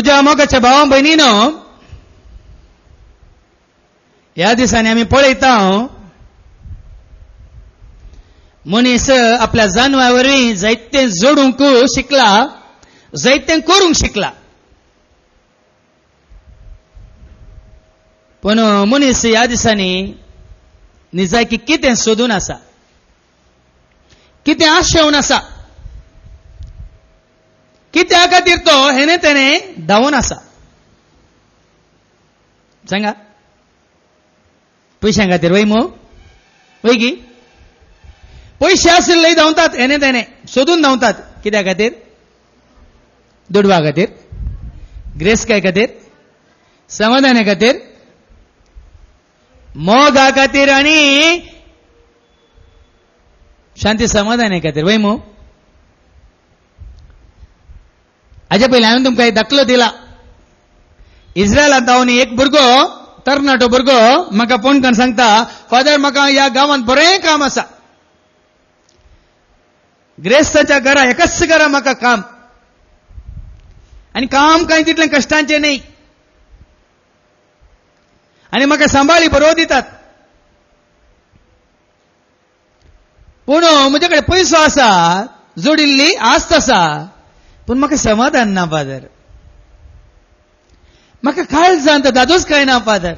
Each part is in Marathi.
म्हज्या मोगाच्या भावा भयणीनो, ह्या दिसांनी आमी पळयता मनीस आपल्या जानवा वरवीं जायतें जोडूंक शिकला, जायतें करूंक शिकला. पण मनीस ह्या दिसांनी निजाकी कितें सोदून आसा, कितें आशेवन आसा, कित्या खातीर तो हेने तेने धांवून आसा. सांगा, पयशां खातीर वय मो वय गी, पयशे आशिल्ले धांवतात, हेने तेने सोदून धांवतात. कित्या खातीर? दुडवा खातीर, ग्रेस्काय खातीर, समाधाना खातीर, मोगा खातीर आनी शांती समाधाना खातीर. वय मो, हाजे पयलीं हांवें तुमकां एक दाखलो दिला. इस्रायलांत धांवन एक भुरगो, तरणाटो भुरगो म्हाका फोन करून सांगता, फादर म्हाका ह्या गांवांत बरें काम आसा, ग्रेस्ताच्या घरा एकाच घरा म्हाका काम, आनी काम कांय तितलें कश्टांचें न्ही, आनी म्हाका सांबाळी बरोबर दितात. पूण म्हजे कडेन पयसो आसा, जोडिल्ली आस्त आसा, पूण म्हाका समाधान ना फादर. म्हाका काळजांत दादूच काय ना फादर.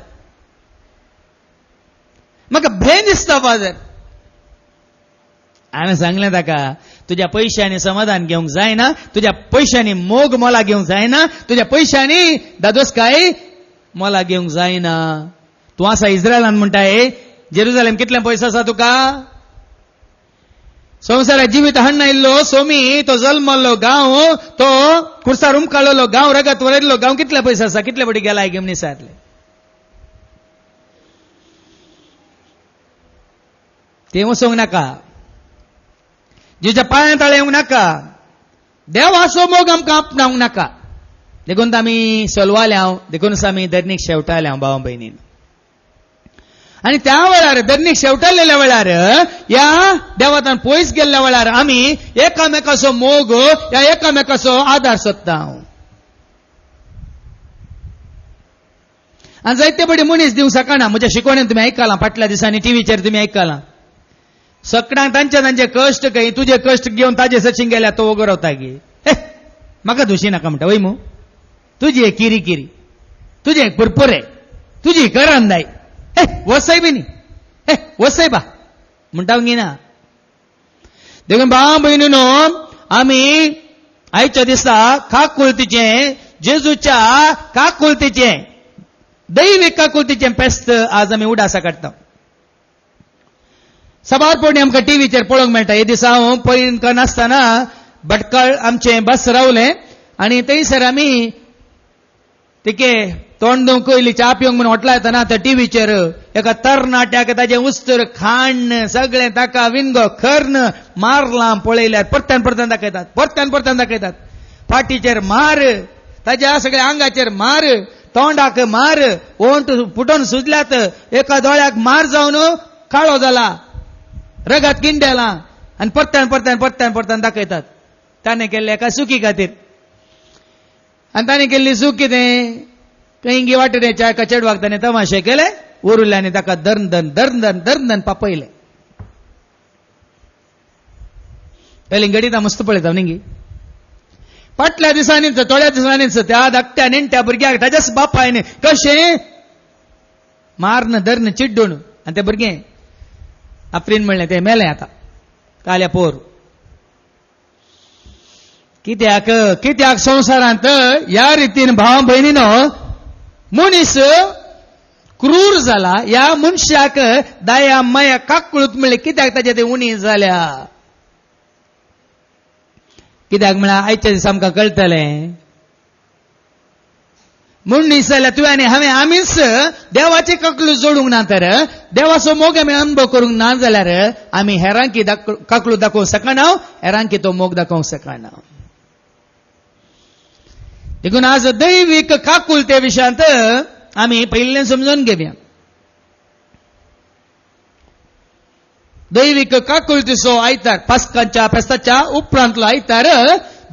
म्हाका भंय दिसता फादर. हांवें सांगलें ताका, तुज्या पयशांनी समाधान घेवंक जायना, तुज्या पयशांनी मोग मोला घेवंक जायना, तुज्या पयशांनी दादोसकाय मोला घेवंक जायना. तूं आसा इस्रायलांत म्हणटाय, जेरुजालेम कितले पयसो आसा तुका? संवसारात जिवीत हाडून आयिल्लो सोमी, तो जल्मल्लो गांव, तो खुर्सार उमकाळिल्लो गांव, रगत वरयल्लो गांव, कितले पयसो आसा? कितले फावटी गेलाय गिमनिसांतले? ते वचोंक नाका, जेच्या पांयां तळे येवंक नाका, देवाचो मोग आमकां आपणावंक नाका. देखून आमी सोलवाल्या, देखून आमी धरणीक शेवटाल्या भावा भयणीन. आनी त्या वेळार धरणीक शेवटालेल्या वेळार, ह्या देवातान पयस गेल्ल्या वेळार आमी एकामेकाचो मोग, ह्या एकामेकाचो आदार सोदता. आनी जायते बडी मनीस दिवंक शकना. म्हज्या शिकवणेन तुमी आयकलां, फाटल्या दिसांनी टीव्हीचेर तुमी आयकलां, सगळ्यांक तांचे कश्ट खंय, तुजे कश्ट घेवन ताजे सचिन गेल्या तो वगो रावता गे. म्हाका दुशी नाका म्हणटा. वय मू, तुजी किरी किरी, तुजे पुरपुरे, तुजी करंदाय, वसय बी न्ही, वसय बा म्हणटा गिना. देखून भावा भयणीनो, आमी आयच्या दिसा काकुळतीचें, जेजूच्या काकुळतीचें, दैवीक काकुळतीचें फेस्त आज आमी उडासा काडटा. सबारपणी आमकां टीव्हीचेर पळोवंक मेळटा. हे दिसा हांव पयलीं नासतना भटकळ आमचें बस रावलें, आनी थंयसर आमी तिके तोंड दिवंक पयलीं च्या पिवंक म्हणून हॉटला येतना त्या टीव्हीचेर एका तरणाट्याक ताचें उस्तर खाण सगळें ताका विंगो खर्न मारलां पळयल्यार परत्यान परत्यान दाखयतात, परत्यान परत्यान दाखयतात. फाटीचेर मार, ताच्या सगळ्या आंगाचेर मार, तोंडाक मार, ओंठ फुटोवन सुजल्यात, एका दोळ्याक मार जावन काळो जाला, रगत किंडेलां, आनी परत्यान परत्यान परत्यान परत्यान दाखयतात. ताणें केल्लें एका चुकी खातीर. आनी ताणें केल्ली चूक कितें? कैंगी वाटेच्या एका चेडवाक ताणें तमाशे केले, उरिल्ल्यानी ताका दर्दन दर्दन दर्दन पापयले. पयलीं गडीता मस्त पळयता न्ही. फाटल्या दिसांनीच, थोड्या दिसांनीच त्या धाकट्या नेणट्या भुरग्याक ताच्याच बापायन कशें मारन धरन चिड्डून, आनी तें भुरगें आफ्रीन म्हणलें, तें मेलें आतां काल्या पोर. कित्याक कित्याक संवसारांत ह्या रितीन भावा भयणीनो मनीस क्रूर जाला. ह्या मनशाक दया माया काकुळत म्हणलें, कित्याक ताचे ते उणी जाल्या? कित्याक म्हळ्यार आयच्या दिसा आमकां कळटलें, मनीस जाल्यार तुवें आनी हांवें आमीच देवाची काकलू जोडूंक ना, तर देवाचो मोग आमी अनुभव करूंक ना जाल्यार आमी हेरांकी काकलू दाखोवंक शकना, हेरांकी तो मोग दाखोवंक शकना. देखून आज दैवीक काकुलते विशयांत आमी पयलीं समजून घेवया. दैवीक काकुलतेचो आयतार, पास्काच्या फेस्ताच्या उपरांतलो आयतार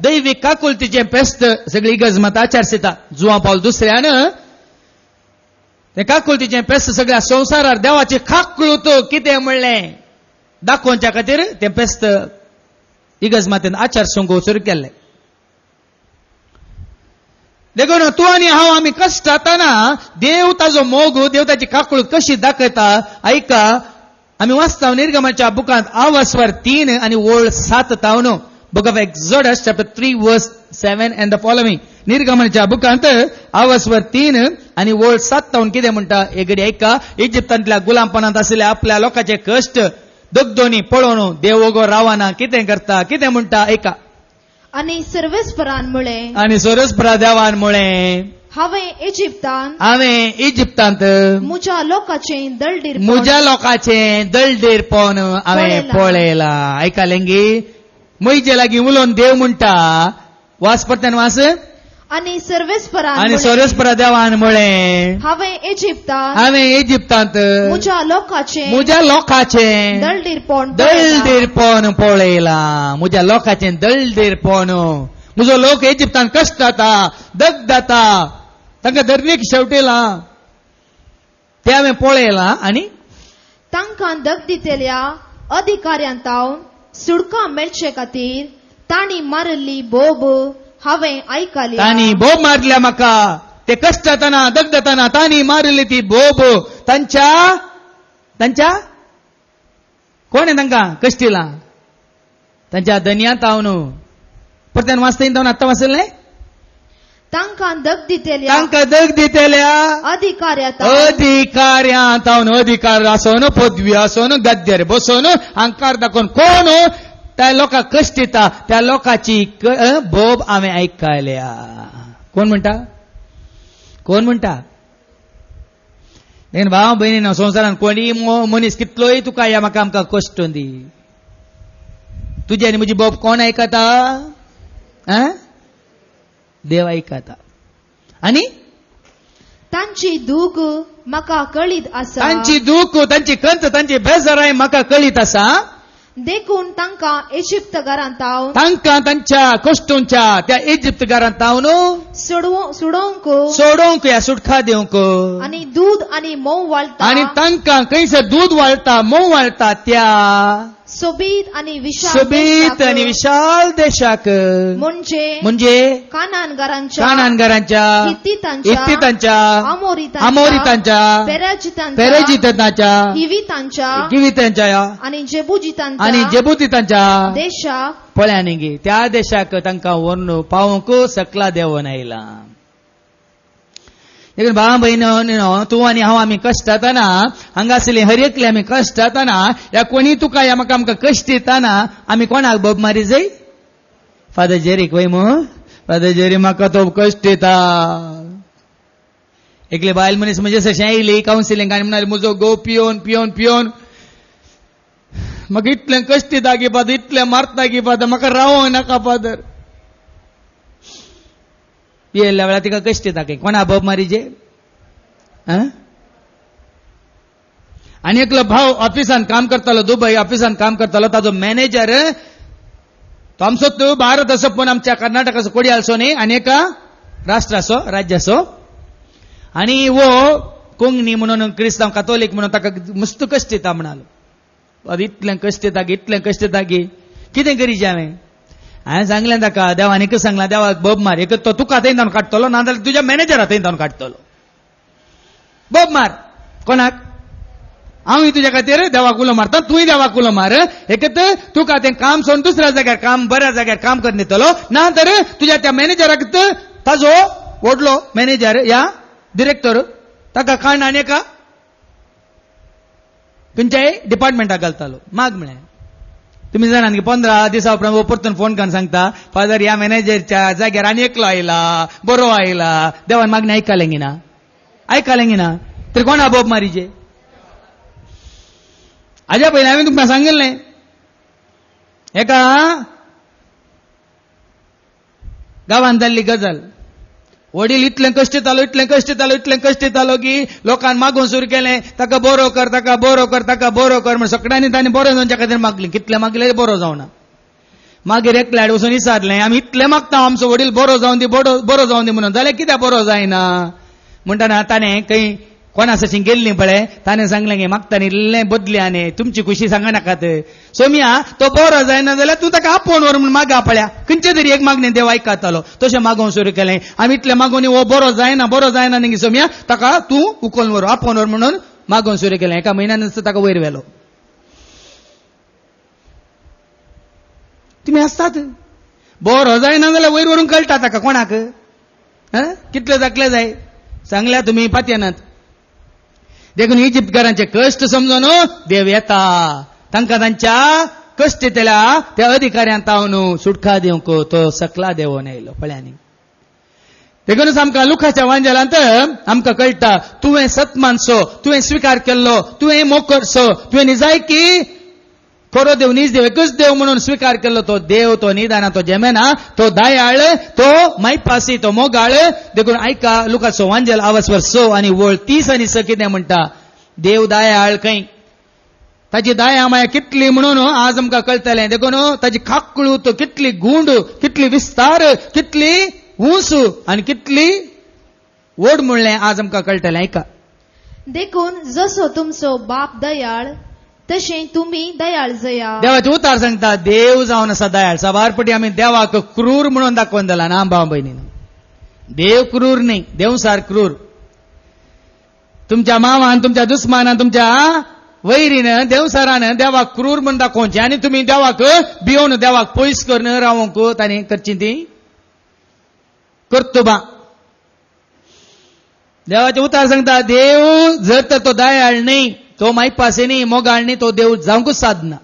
दैवीक काकुलतीचें पेस्त सगळी गजमत आचारसिता जुवां पावल दुसऱ्यान ते काकुलतीचें पेस्त सगळ्या संवसारार देवाची काकुळत कितें म्हणलें दाखोवच्या खातीर तें पेस्त इगजमातेन आचार सोंगो सुरू केल्ले. देखून तूं आनी हांव आमी कश्टाताना देव ताजो मोग देव ताची काकुळ कशी दाखयता ऐका. आमी वाचता निर्गमाच्या बुकांत आवास्वर 3 आनी ओळ 7 तावन बुक ऑफ एक्झोडस चॅप्टर 3 वर्स 7 एंड द फॉलोइंग. निर्गमनाच्या बुकांत आवास्वर 3 आनी ओळ 7 तावन कितें म्हणटा एक घडी ऐका. इजिप्तांतल्या गुलामपणांत आशिल्ल्या आपल्या लोकांचे कश्ट दोगदोनी पळोवन देव ओगो रावना कितें करता कितें म्हणटा ऐका. आणि सर्वेस्परांमुळे आणि सोरस्परा देवान मुळे हांवें इजिप्तांत म्हज्या लोकांचें दळदेरपण हांवें पळयलां. ऐकालेंगी म्हजे लागीं उलोवन देव म्हणटा वास पडटान वास. आणि सर्वेस्परा देवान मुळे हांवें इजिप्तांत म्हज्या लोकांचें दळदेरपण पळयलां. म्हज्या लोकांचें दळदेरपण. म्हजो लोक इजिप्तांत कश्ट जाता दग जाता तांकां दर्रीक शेवटिलां तें हांवें पळयलां आनी तांकां दग दितेल्या अधिकाऱ्यांत सुडका मेळचे खातीर तांणी मारिल्ली बोब हांवें आयकली. तांणी बोब मारल्या म्हाका ते कश्ट जाताना दग जाताना तांणी मारिल्ली ती बोब तांच्या कोणें तांकां कश्टिलां तांच्या धन्यांत हांव न्हू. परत्यान वाचता तावन आत्तां वाचलें. तांकां दग दितेल्या अधिकाऱ्यांत हांव अधिकार आसोन पदवी आसोन गद्यार बसोन हांकार दाखोवन कोण त्या लोकांक कश्ट दिता त्या लोकांची बोब हांवें आयकल्या. कोण म्हणटा भाव भयणी संवसारान कोणी मनीस कितलोय तुका या म्हाका आमकां कश्ट दी तुजी आनी म्हजी बोब कोण आयकता. देव आयकता. आनी तांची दूख म्हाका कळीत आसा. तांची खंत तांची बेजाराय म्हाका कळीत आसा. देखून तांकां इजिप्तगारांत तांकां तांच्या कश्टूंच्या त्या इजिप्तगारांत सोडोवंक या सुटका दिवंक आनी दूध आनी मोव वाळटा आनी तांकां खंयसर दूध वाळटा मोव वाळटा त्या सोबीत आनी विशाल देशाक म्हणजे कानानगारांच्या हित्तीतांच्या अमोरितांच्या पेरेजितांच्या हिवितांच्या आनी जेबुतीतांच्या देशाक पळयानी त्या देशाक तांकां व्हरून पावोवंक सकला देवन आयला. देखून भावा भयण तूं आनी हांव आमी कश्ट जाताना हांगासरली हर एकले आमी कश्ट जाताना या कोणी तुका या म्हाका आमकां कश्ट दिताना आमी कोणाक बोब मारी जाय. फादर जेरीक वय फादर जेरी म्हाका तो कश्ट दिता. एकले बायल मनीस म्हणजे अशें येयली कावन्सिलिंग आनी म्हणली म्हजो घोव पियोन म्हाका इतलें कश्ट दिता गे फादर इतलें मारता गे फादर म्हाका रावोंक नाका फादर. येयल्ल्या वेळार तिका कश्ट दिता कोणा बोब मारीचे. आनी एकलो भाव ऑफिसान काम करतालो दुबय ऑफिसान काम करतालो ताजो मॅनेजर तो आमचो भारत असो पूण आमच्या कर्नाटकाचो कोडयालसो न्ही आनी एका राष्ट्राचो राज्याचो आनी वो कोंकणी म्हणून क्रिस्तांव कातोलीक म्हणून ताका मस्त कश्ट दिता म्हणालो. इतलें कश्ट दिता गे कितें करीचें हांवें सांगलें ताका देवान एकच सांगलां देवाक बोब मार एक तो तुका थंय जावन काडटलो ना जाल्यार तुज्या मॅनेजरा थंय जावन काडटलो. बोब मार कोणाक हांवूय तुज्या खातीर देवाक उलो मारता तूंय देवाक उलो मार. एक तुका तें काम सोडून दुसऱ्या जाग्यार काम बऱ्या जाग्यार काम करन दितलो ना तर तुज्या त्या मॅनेजराक ताजो व्हडलो मॅनेजर या डिरेक्टर ताका काण आनी एका खंयच्याय डिपार्टमेंटाक घालतालो. माग म्हळें तुम्ही जाणात की 15 दिसा उपरांत परतून फोन करून सांगता फादर ह्या मॅनेजरच्या जाग्यार आनी एकलो आयला बरो आयला. देवान मागणी आयकलेंगी ना तर कोणा बोब मारीचे. हाज्या पयलीं हांवें तुमकां सांगिल्लें एका गांवांत जाल्ली गजाल. वडील इतलें कश्ट दितालो की लोकांनी मागून सुरू केलें ताका बरो कर म्हण सगळ्यांनी तांणी बरो जावच्या खातीर मागलें. कितलें मागलें बरो जावना मागीर एकल्याड वचून विचारलें आमी इतलें मागता आमचो वडील बरो जावन दी बरो जावन दी म्हणून जाल्यार कित्याक बरो जायना म्हणटना ताणें खंय कोणा सशी गेल्लीं पळय ताणें सांगलें की मागता इल्लें बदल्याने तुमची खुशी सांगा नाकात सोम्या तो बरो जायना जाल्यार तूं ताका आपोवन व्हर म्हूण मागा पळया खंयचे तरी एक मागणें देव आयकतालो तशें मागोवंक सुरू केलें आमी इतलें मागोवन हो बरो जायना न्ही सोम्या ताका तूं उखलून व्हर आपोवन व्हर म्हणून मागोवंक सुरू केलें एका म्हयन्यान ताका वयर व्हेलो तुमी आसतात बरो जायना जाल्यार वयर व्हरून कळटा ताका कोणाक कितले जातले जाय सांगल्या तुमी पातयनात देखून इजिप्तकारांचे कश्ट समजून देव येता तांकां तांच्या कश्ट केल्या त्या अधिकाऱ्यांक तावन सुटका दिवंक तो सकला देवून येयलो पळयांनी देखूनच आमकां लुकाच्या वांजेलांत आमकां कळटा तुवें सतमानसो तुवें स्विकार केल्लो तुवें मोकरसो तुवें निजायकी खरो देव नीज देव एकच देव म्हणून स्विकार केल्लो तो देव तो निदाना तो जेमेना तो दयाळ तो मैपासी तो मोगाळ देखून आयका लुकाचो वांजेल आवसवर 6 आणि वळ 30 आणि 6 कितें म्हणटा देव दयाळ खंय ताची दया माया कितली म्हणून आज आमकां कळटलें देखून ताची खाकळूत कितली गूंड कितली विस्तार कितली उंच आनी कितली व्हड म्हणलें आज आमकां कळटलें आयका देखून जसो तुमचो बाप दयाळ तशें तुमी दयाळ जया देवाचे उतार सांगता देव जावन आसा दयाळ साबारपटी आमी देवाक क्रूर म्हणून दाखोवन दिला ना भाव भयणीन देव क्रूर न्ही देव सार क्रूर तुमच्या मावान तुमच्या दुस्मानान तुमच्या वैरीन देवसारान देवाक क्रूर म्हणून दाखोवचें आनी तुमी देवाक भिवून देवाक पयस करून रावूंक तांणी करची ती कर्तुबां देवाचे उतार सांगता देव जर तर तो दयाळ न्ही तो मैपासी न्ही मोगाळ न्ही तो देव जावंकूच साधना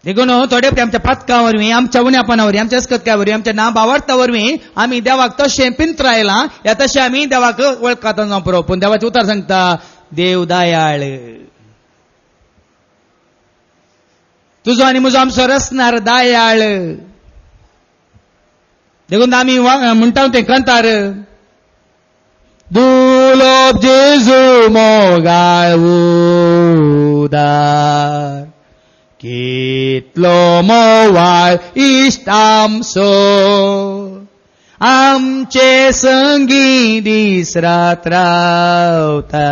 देखून थोडे आमच्या पातकां वरवीं आमच्या उण्यापणा वरवीं आमच्या अस्कतक्या वरवीं आमच्या नाबावार्ता वरवीं आमी देवाक तशें पिंत्रायलां या तशें आमी देवाक वळखाता जावं पुरो पूण देवाचे उतार सांगता देव दयाळ तुजो आनी म्हजो आमचो रसनार दयाळ देखून आमी म्हणटा तें कंतार दुलोब जेजू मोगाळ उदार कितलो मोवाळ इश्ट आमचो आमचे संगी दीस रात रावता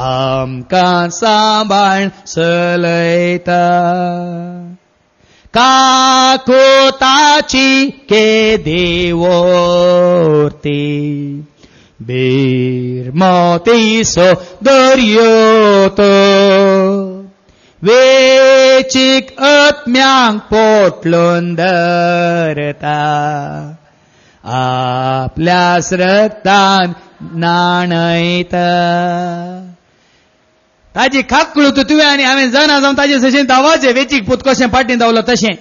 आमकां सांबाळ चलयता काकोताची के देवोर्ती बीर मोतीसो दर्यो तो वेचीक आत्म्यांक पोटलून धरता आपल्यास रक्तान नाणयता ताजी खाकळूत तुवें आनी हांवें जाणा जावन ताजे जशें दावाचें वेचीक पूत कशें फाटीं दावलो तशें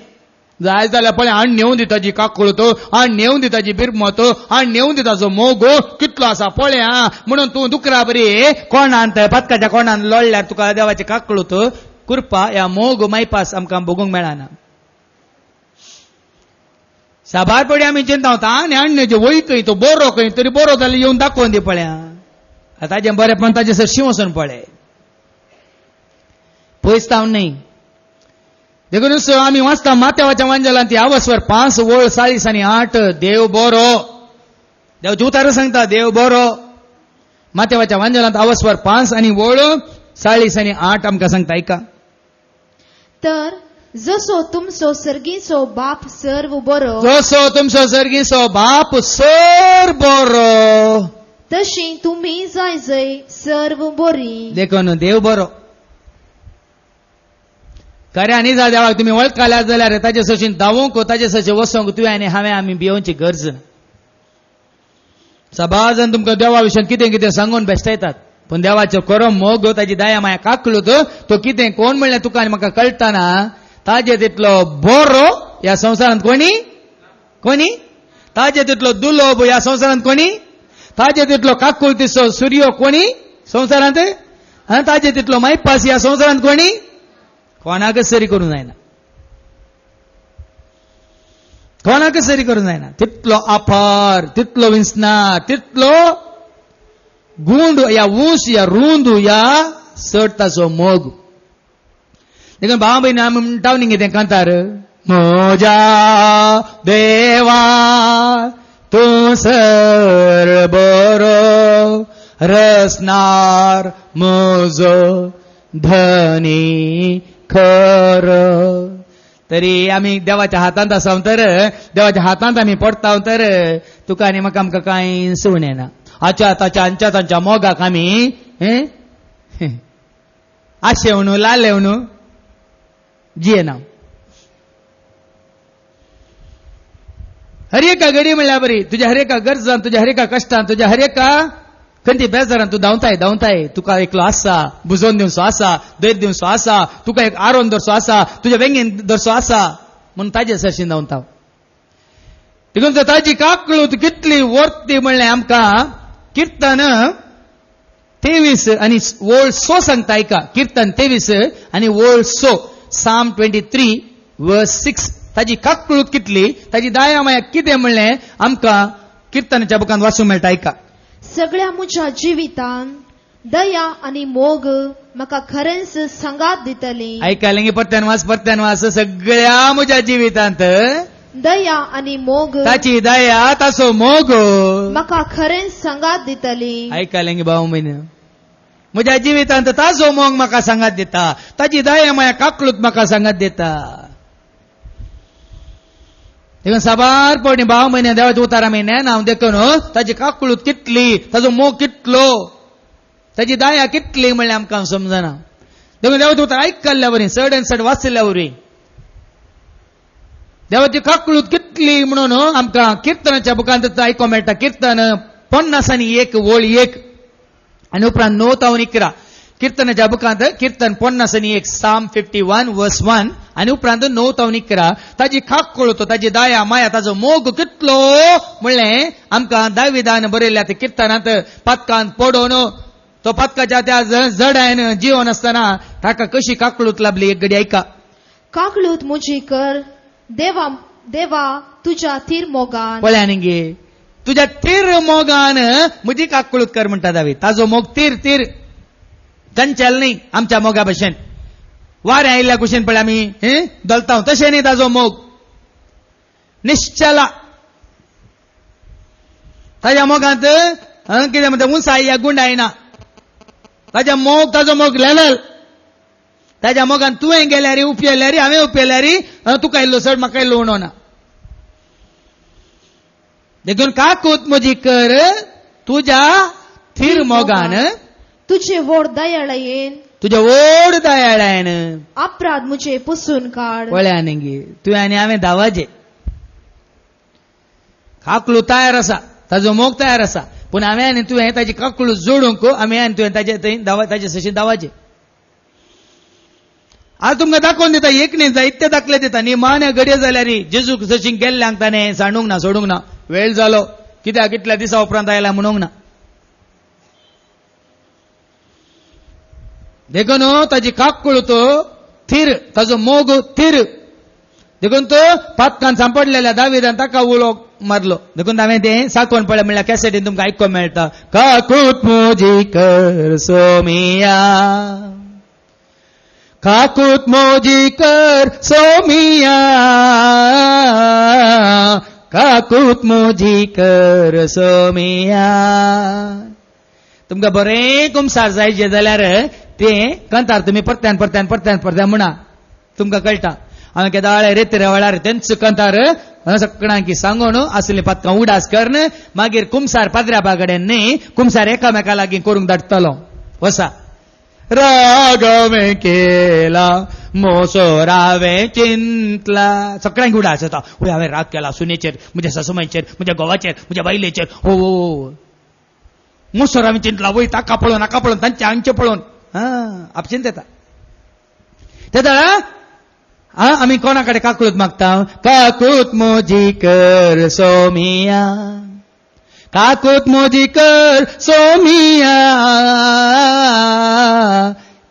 जाय जाल्यार पळय हाड नेऊन दी ताजी काकळूत हाड नेऊन दी ताजी बिरमत हाड नेऊन दी ताजो मोग कितलो आसा पळय म्हणून तूं दुकरा बरी कोणांत पदकाच्या कोणान लोळ्ळ्यार तुका देवाची काकळूत कुरपा ह्या मोग मैपास आमकां भोगूंक मेळना साबार पडी आमी चिंता आनी हाडण्याचे वय खंय तो बरो खंय तरी बरो जाल्यार येवन दाखोवन दी पळया ताजें बरेंपण ताजे सरशी वचून पळय पयस तावन न्ही देखून आमी वाचता माथेवाच्या वांजेलांत ती आवसवर 5 वळ 40 आनी 8 देव बरो देवाचे उतार सांगता देव बरो माथेवाच्या वांजेलांत आवसवर 5 आनी वळ 40 आनी 8 आमकां सांगता आयका तर जसो तुमचो सर्गीचो बाप सर्व बरो जसो तुमचो सर्गीचो बाप सर बरो तशी तुमी जाय जय सर्व बरी देखून देव बरो खऱ्या न्ही जा देवाक तुमी वळखल्यात जाल्यार ताचे सशीन धावूंक ताचे सशें वसोंक तुवें आनी हांवें आमी भिवोवची गरज ना सबाजन तुमकां देवा विशयान कितें कितें सांगून बेश्टायतात पूण देवाचो खरो मोग ताची दया माया काकळूत तो कितें कोण म्हणलें तुका आनी म्हाका कळटाना ताजे तितलो बरो ह्या संवसारांत कोणी ताजे तितलो दुलोब ह्या संवसारांत कोणी ताजे तितलो काकूळतीचो सूर्य कोणी संवसारांत ताजे तितलो मैपास ह्या संवसारांत कोणी कोणाकच सरी करूं जायना कोणाकच सरी करूं जायना तितलो आपार तितलो विंसनार तितलो गुंड या ऊस या रुंद या सट ताचो मोग देखून भाव भयणी आमी म्हणटा न्ही कितें कांतार म्हज्या देवा तूं सर बरो रसनार म्हजो धनी खरो. तरी आमी देवाच्या हातांत आसा तर देवाच्या हातांत आमी पडटा तर तुका आनी म्हाका आमकां कांय सुवणेना. हाच्या ताच्या हांच्या तांच्या मोगाक आमी आशेवणू लालेवणू जियेना. हर एका घडी म्हणल्यार बरी तुज्या हर एका गरजान तुज्या हर एका कश्टान तुज्या हर एका खंयची बेजारान तूं धांवताय तुका एकलो आसा बुजोवन दिवचो आसा दैत दिवचो आसा तुका एक आरोन दरचो आसा तुज्या वेंगेन दरचो आसा म्हणून ताजे सरशीन धांवता. देखून ताची काकळूत कितली वर्ती म्हणलें आमकां किर्तन 23 आनी वोळ 6 सांगता ऐका. किर्तन 23 आनी वोळ 6 Psalm 23 verse 6. ताजी काकळूत कितली ताजी दया माया कितें म्हणलें आमकां किर्तनाच्या बुकांत वाचूंक मेळटा ऐका. सगळ्या म्हज्या जिवितान दया आनी मोग म्हाका खरेंच संगात दितली. ऐकायलें गे परत्यान वाच. सगळ्या म्हज्या जिवितांत दया आनी मोग ताची दया ताचो मोग म्हाका खरेंच संगात दितली. ऐकायलें गे भाव भयणी म्हज्या जिवितांत ताचो मोग म्हाका सांगात दिता ताची दया माया काकळूत म्हाका सांगात दिता. देखून साबार पडणी भाव म्हयन्या देवाच्या उतारा म्हयन्यान हांव देखून ताची काकळूत कितली ताचो मोग कितलो ताची दया कितली म्हणल्यार आमकां समजना. देखून देवाच्या उतार आयकल्ल्या वरी चड आनी चड वाचल्या वरी देवाची काकळूत कितली म्हणून आमकां किर्तनाच्या बुकांत आयकोंक मेळटा. किर्तन 50 आनी 1 वोळ 1 आनी उपरांत 9 तावन 11 किर्तनाच्या बुकांत किर्तन 50 आनी 1 Psalm 51 verse 1 आनी उपरांत 9 तावन 11 ताजी काकळूत ताजी दया माया ताजो मोग कितलो म्हणलें आमकां दाविदान बरयल्या त्या किर्तनांत पातकांत पडोवन तो पातकाच्या त्या जडायन जिवन आसतना ताका कशी काकळूत लाभली एक घडी ऐका. काकळूत म्हजी कर देवा देवा तुज्या तीर मोगान. पळया न्ही गे तुज्या तीर मोगान म्हजी काकळूत कर म्हणटा दावीद. ताजो मोग तीर तीर चंचल न्ही आमच्या मोगा भशेन वारें आयिल्ल्या कुशीन पळय आमी दलता तशें न्ही ताजो मोग निश्चला. ताज्या मोगांत कितें म्हणटा उंचाय या गुंडायना. ताजो मोग लेवल. ताज्या मोगान तुवें गेल्यार उपेल्यार हांवें उपेल्यार तुका इल्लो चड म्हाका इल्लो उणो ना. देखून काकूत म्हजी कर तुज्या थीर मोगान तुजे व्हड दयाळयेन तुज्या व्हड दयाळायन अपराध म्हजे पुसून काड. पळया न्ही गे तुवें आनी हांवें दावाजे काकळू तयार आसा ताजो मोग तयार आसा पूण हांवें आनी तुवें ताजी काकळू जोडूंक आमी आनी तुवें ताजे थंय ताजे सशी दावाजे. आज तुमकां दाखोवन दिता एक न्ही जायते दाखले दिता निमाण्या घडये जाल्यार जेजू सशीं गेल्ल्यांक ताणें सांडूंक ना सोडूंक ना. वेळ जालो कित्याक इतल्या दिसा उपरांत आयला म्हणूंक ना. देखून ताजी काकळू तो थीर ताजो मोग थीर. देखून तो पातकान सांपडलेल्या दाविदान ताका उलो मारलो. देखून हांवें तें साकवण पळय म्हणल्यार कॅसेटीन तुमकां आयकोंक मेळटा. काकूत म्हजी कर सोमिया काकूत म्हजी कर सोमिया काकूत म्हजी कर सोमिया. तुमकां बरें कुमसार जायचे जाल्यार तें कंतार तुमी परत्यान म्हणा तुमकां कळटा. हांवें केदाळे रेते वेळार तेंच कंतार सगळ्यांकी सांगून असले पातकां उडास करन मागीर कुमसार पाद्र्यापा कडेन न्ही कुमसार एकामेका लागीं करूंक धाडटलो. वसा रागवें केला मोसोरावें चिंतला सगळ्यांक उडास येता. हांवें राग केला सुनेचेर म्हज्या सासूमाईचेर म्हज्या घोवाचेर म्हज्या बायलेचेर. हो मोसोरावें चिंतला वय ताका पळोवन हाका पळोवन तांचे हांचे पळोवन आपशींत येता. तेदळा आमी कोणा कडेन काकळूत मागता. काकूत म्हजी कर सोमिया काकूत म्हजी कर सोमिया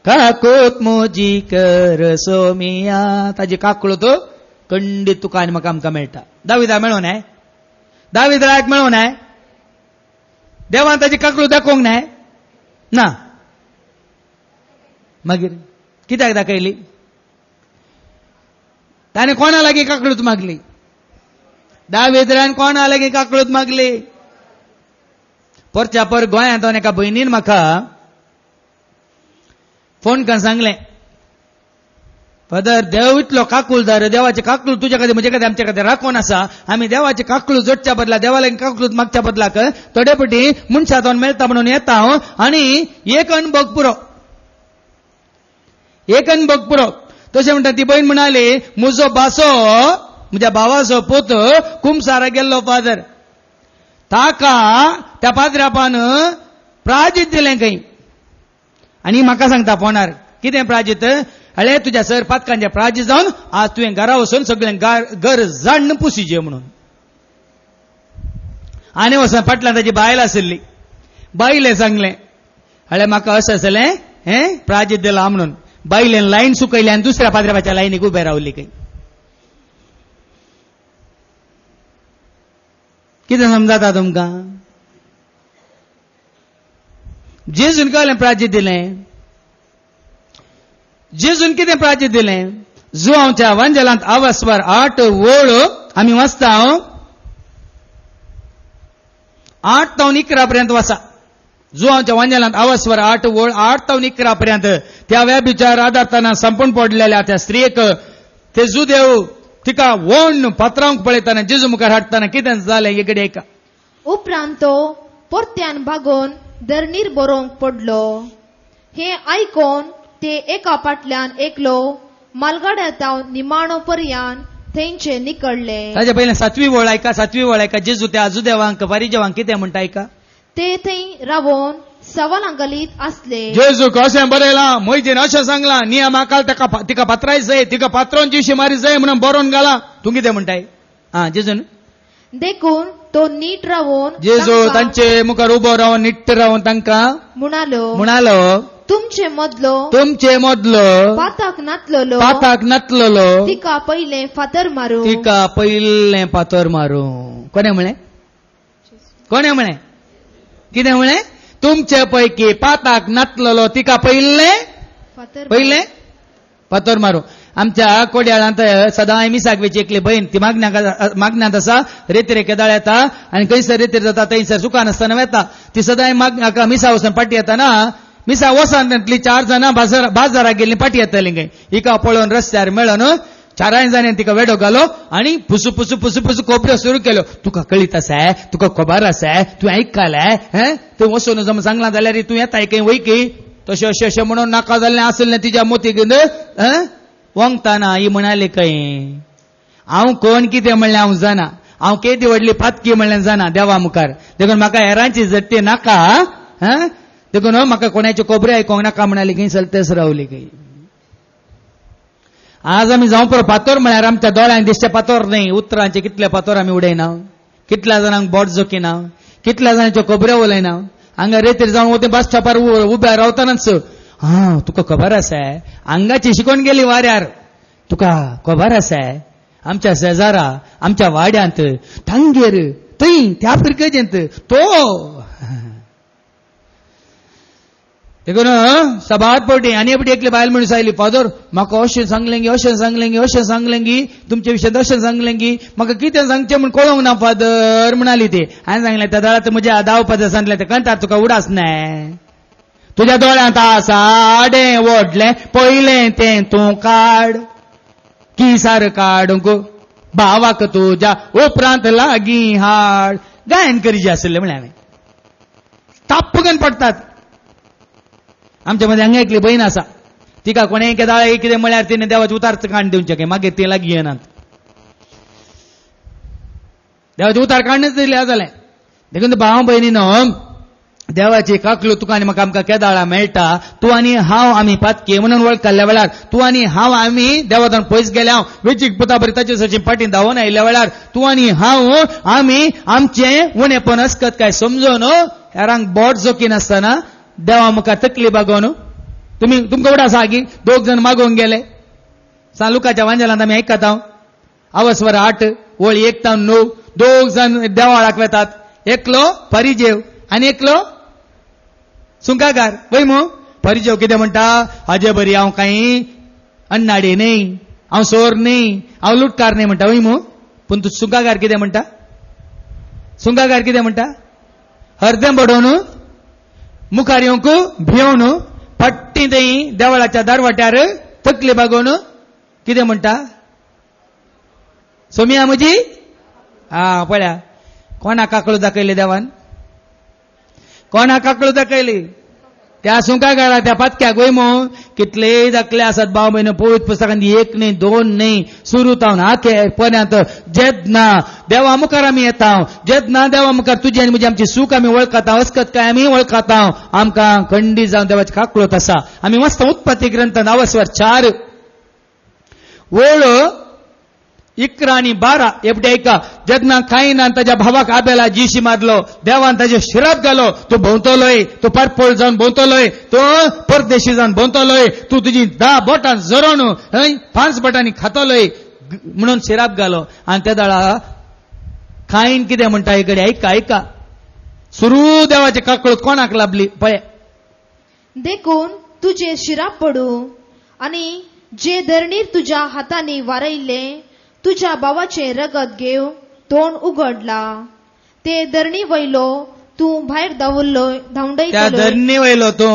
काकूत म्हजी कर सोमिया. ताजी काकळूत खंडीत तुका आनी म्हाका आमकां मेळटा. दाविदा मेळों नाय दाविदाक मेळों नाय देवान ताजी काकळूत दाखोवंक नाय ना. मागीर कित्याक दाखयली त्याने कोणा लागी काकळूत मागली? दावेद्रान कोणा लागी काकळूत मागली? परच्या पर गोंयांत एका भयणीन म्हाका फोन करून सांगलें, फादर देव इतलो काकूलदार, देवाचे काकूळ तुझ्या खातीर म्हजे खातीर आमच्या खातीर राखून आसा. आमी देवाचे काकूळ जोडच्या बदला देवा लागीं काकूळ मागच्या बदलाक थोडे पटी मनशां मेळटा म्हणून येता आनी एक अनुभव पुरो. तशें म्हणटा ती बहीण म्हणाली, म्हजो बासो म्हज्या भावाचो पोत कुमसारा गेल्लो फादर, ताका त्या पाद्रापान प्राजीत दिलें खंय. आनी म्हाका सांगता फोनार, कितें प्राजीत? अळे तुज्या सर पातकांचे प्राजीत जावन आज तुवें घरा वचून सगळें घर जाण पुसीजे म्हणून. आनी वचून फाटल्यान ताची बायल आशिल्ली, बायलें सांगलें, अळे म्हाका अशें आसलें प्राजीत दिला म्हणून. बायलेन लायन सुकयली आनी दुसऱ्या पाद्रापाच्या लायनीक उबे रावली खंय. कितें समजाता तुमकां? जेजून कळ्ळें प्राजीत दिलें. जेजून कितें प्राजीत दिलें? जुआंवच्या वांजेलांत आवस्वर 8 वळ आमी वाचता, 8 तावन 11 पर्यंत वाचा. जुआंवच्या वांजेलांत आवस्वर 8 वळ 8 तावन 11 पर्यंत. त्या व्याभिचार आदारतना संपून पडलेल्या त्या स्त्रियेक ते जुदेव तिका वोण पात्रांक पळयतना जेजू मुखार हाडटाना कितें जालें एकडे एका. उपरांत तो परत्यान भागोवन धरणीर बरोवंक पडलो. हे आयकोन ते एका फाटल्यान एकलो मालगाड्याताव निमाणो पर्यान थंयचे निकळले. ताचे पयलें 7वी वळ आयका. 7वी वळ आयका. जेजू त्या जुदेवांक फारिजेवांक कितें म्हणटा आयका. ते थंय रावोन सवालां घालीत आसले. जेजू कशें बरयलां, मोयजेन अशें सांगलां, नियमाकाल तिका पात्राय जाय, तिका पात्रोन जीवशी मारी जाय म्हणून बरोवन घाला. तूं कितें म्हणटाय? जेजून देखून तो नीट रावोन जेजू तांचे मुखार उबो रावन निट्ट रावन तांकां म्हणालो, तुमचे मदलो पाताक नातलोलो तिका पयलें फातर मारू. कोणे म्हळें? कितें म्हळें? तुमचे पैकी पाताक नातलोलो तिका पयलें फातर मारू. आमच्या कोड्याळांत सदां मिसाक वेची एकली बहीण, ती मागण्यांत आसा, रेतीर केदाळ येता आनी खंयसर रेतीर जाता थंयसर सुकान आसतना वेता. ती सदां मागण्याक मिसा वचून पाटी येताना मिसा वसांतली 4 जाणां बाजाराक गेल्लीं पाटी येतालीं खंय. हिका पळोवन रस्त्यार मेळोन 4 जाणांनी तिका वेडो घालो आनी पुसू कोपऱ्यो सुरू केल्यो. तुका कळीत आसा, तुका खबर आसा, तूं आयकलां, थंय वचून जमून सांगलां जाल्यार तूं येताय खंय वय की. तशें अशें म्हणून नाका जाल्लें आसलें तिच्या मोतीक वंगताना ही म्हणाली खंय, हांव कोण कितें म्हणलें हांव जाणा, हांव केदी व्हडली पातकी म्हणलें जाणा देवा मुखार. देखून म्हाका हेरांची जट्टी नाका. देखून म्हाका कोणाचे कोबरे आयकोंक नाका म्हणाली खंय सलतेस रावली खंय. आज आमी जावं पळय फातर म्हळ्यार आमच्या दोळ्यांक दिसचे फातर न्हय. उतरांचे कितले फातर आमी उडयना, कितल्या जाणांक बोट जोकिना, कितल्या जाणांच्यो कोबऱ्यो उलयना. हांगा रेतीर जावन वते बस स्टॉपार उब्या रावतानाच तुका खबर आसा, आंगाची शिकोवन गेली वाऱ्यार. तुका खबर आसा, आमच्या शेजारा आमच्या वाड्यांत तांगेर थंय त्या पिरकेजेंत तो देखून सबात पडटी. आनी एपटी एकली बायल मनीस आयली, फादर म्हाका अशें सांगलें गी तुमचे विशय अशें सांगलें गी, म्हाका कितें सांगचें म्हूण कळोंक ना फादर म्हणाली ती. हांवें सांगलें त्या दोळ्यांत म्हज्या 10 पदां सांगलें ते कंठार तुका उडास नाय. तुज्या दोळ्यांत आसा आडें व्हडलें पयलें तें तूं काड, किसार काडूंक भावाक तुज्या उपरांत लागीं हाड. गायन करीचे आसलें म्हळें हांवें. ताप्पकन पडटात. आमच्या मदीं हांगा एकली बहीण आसा, तिका कोणें केदाळ कितें म्हळ्यार तिणें देवाचे उतार काण दिवचे काय, मागीर ती लागीं येनात. देवाचे उतार काडूनच दिले जालें. देखून भाव भयणीनो, देवाची काकलो तुका आनी म्हाका आमकां केदाळां मेळटा. तूं आनी हांव आमी पातकी म्हणून वळखल्या वेळार, तूं आनी हांव आमी देवादान पयस गेले, हांव वेचीक पुता बरी ताचे सची पाटीन धांवून आयिल्ल्या वेळार तूं आनी हांव आमी आमचें उणेपण आसकत काय समजून हेरांक बोट जोकी नासतना देवा मुखार तकली बागोवन तुमकां उडा सागी 2 जण मागोवंक गेले. लुकाच्या वांजेलांत आमी आयकता, आवस्वर 8 वळ 1 तावन 9 2 जण देवाळाक वेतात. एकलो फारिजेव आनी एकलो सुंकाकार. वय मू फारिजेव कितें म्हणटा, हाजे बरी हांव कांय अन्नाडी न्हय, हांव सोर न्हय, हांव लुटकार न्ही म्हणटा वय मू पूण तूं सुंकागार कितें म्हणटा सुंकागार कितें म्हणटा अर्दें बडोवन मुखार येवंक भियोवन पट्टी थंय देवळाच्या दारवाट्यार तकली बागोवन कितें म्हणटा सोमिया म्हजी पळया कोणाक काकळू दाखयली देवान कोणाक काकळू दाखयली त्या सुंकागारा त्या पत्क्याक वय मो कितले दाखले आसात भाव बहिण पवित्र पुस्तकांत एक न्ही दोन न्ही सुरू तावन आखे पर्यंत जेदना देवा मुखार आमी येता जेदना देवा मुखार तुजी आनी म्हजी आमची सूख आमी वळखता अस्कत काय आमी वळखता आमकां खंडी जावन देवाची काकळूत आसा आमी मस्त उत्पत्ती ग्रंथ 9:4 वळ 11 आणि 12 एपटे ऐका जेदना काईनान ताच्या भावाक आबेला जीशी मारलो देवान ताचे शिराप घालो तू भोंवतलोय तू परपोळ जावन भोंवतलोय तो परदेशी जावन भोंवतलोय तू तुजी 10 बोटां जरोन 5 बोटांनी खातलोय म्हणून शिराप घालो आणि त्या दाळा काईन कितें म्हणटा इकडे ऐका ऐका सुरू देवाची काकळूत कोणाक लाभली पळय देखून तुझे शिराप पडू आणि जे धरणीर तुझ्या हातांनी वारयले तुझ्या भावाचे रगत घेव तोंड उघडला ते धरणी वयलो तू भायर धांवडयतलो त्या धरणी वयलो तू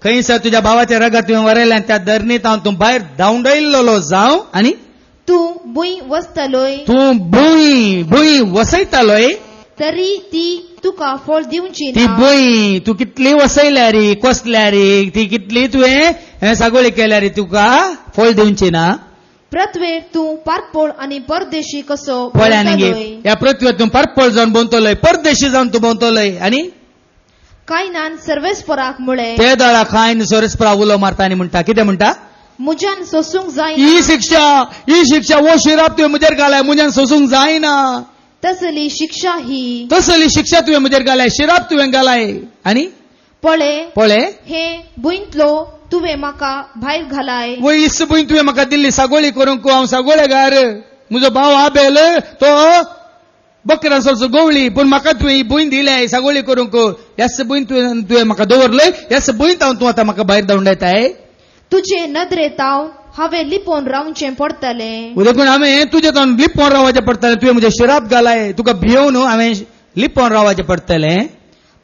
खंयसर तुझ्या भावाचे रगत तुवें वरयलें त्या धरणीत हांव तूं भायर धांवडयल्लो जावं आनी तू भुंय वसतलोय तूं भुंय वसयतालोय तरी ती तुका फळ दिवची ती ना भुंय तू कितली वसयल्या रे कसल्या रे ती कितली तुवें सागोळी केल्या रे तुका फळ दिवची ना प्रतवेर तू पारपोळ आणि परदेशी कसो पळया न्ही भोंवतलोय. ह्या पृथ्वीर तूं परपळ जावन भोंवतलोय परदेशी जावन तूं भोंवतलोय आनी कायनान सर्वेस्पराक मुळे ते दळा खायन सोरस्परा उलो मारता आनी म्हणटा कितें म्हणटा मुजान सोसूंक जाय ही शिक्षा वो शिराप तुवें म्हजेर घालाय मुज्यान सोसूंक जायना तसली शिक्षा ही तसली शिक्षा तुवें म्हजेर घालाय शिराप तुवें घालाय आनी पळय हे भुंयतलो तुवें म्हाका भायर घालाय वो इस भुंय तुवें म्हाका दिल्ली सागोळी करूंक हांव सागोळेगार म्हजो भाव आबेल तो बकरां सोडचो गवळी पूण म्हाका तुवें ही भुंय दिल्या सागोळी करूंक ह्याच भुंय तुवें म्हाका दवरलय ह्याच भुंयत हांव तूं आतां म्हाका भायर धांवडायताय तुजे नदरेताव हांवें लिपोवन रावचें पडटलें देखून हांवें तुजे तावन लिपोवन रावचें पडटलें तुवें म्हजे शिराप घालाय तुका भियोवन हांवें लिपोवन रावचें पडटलें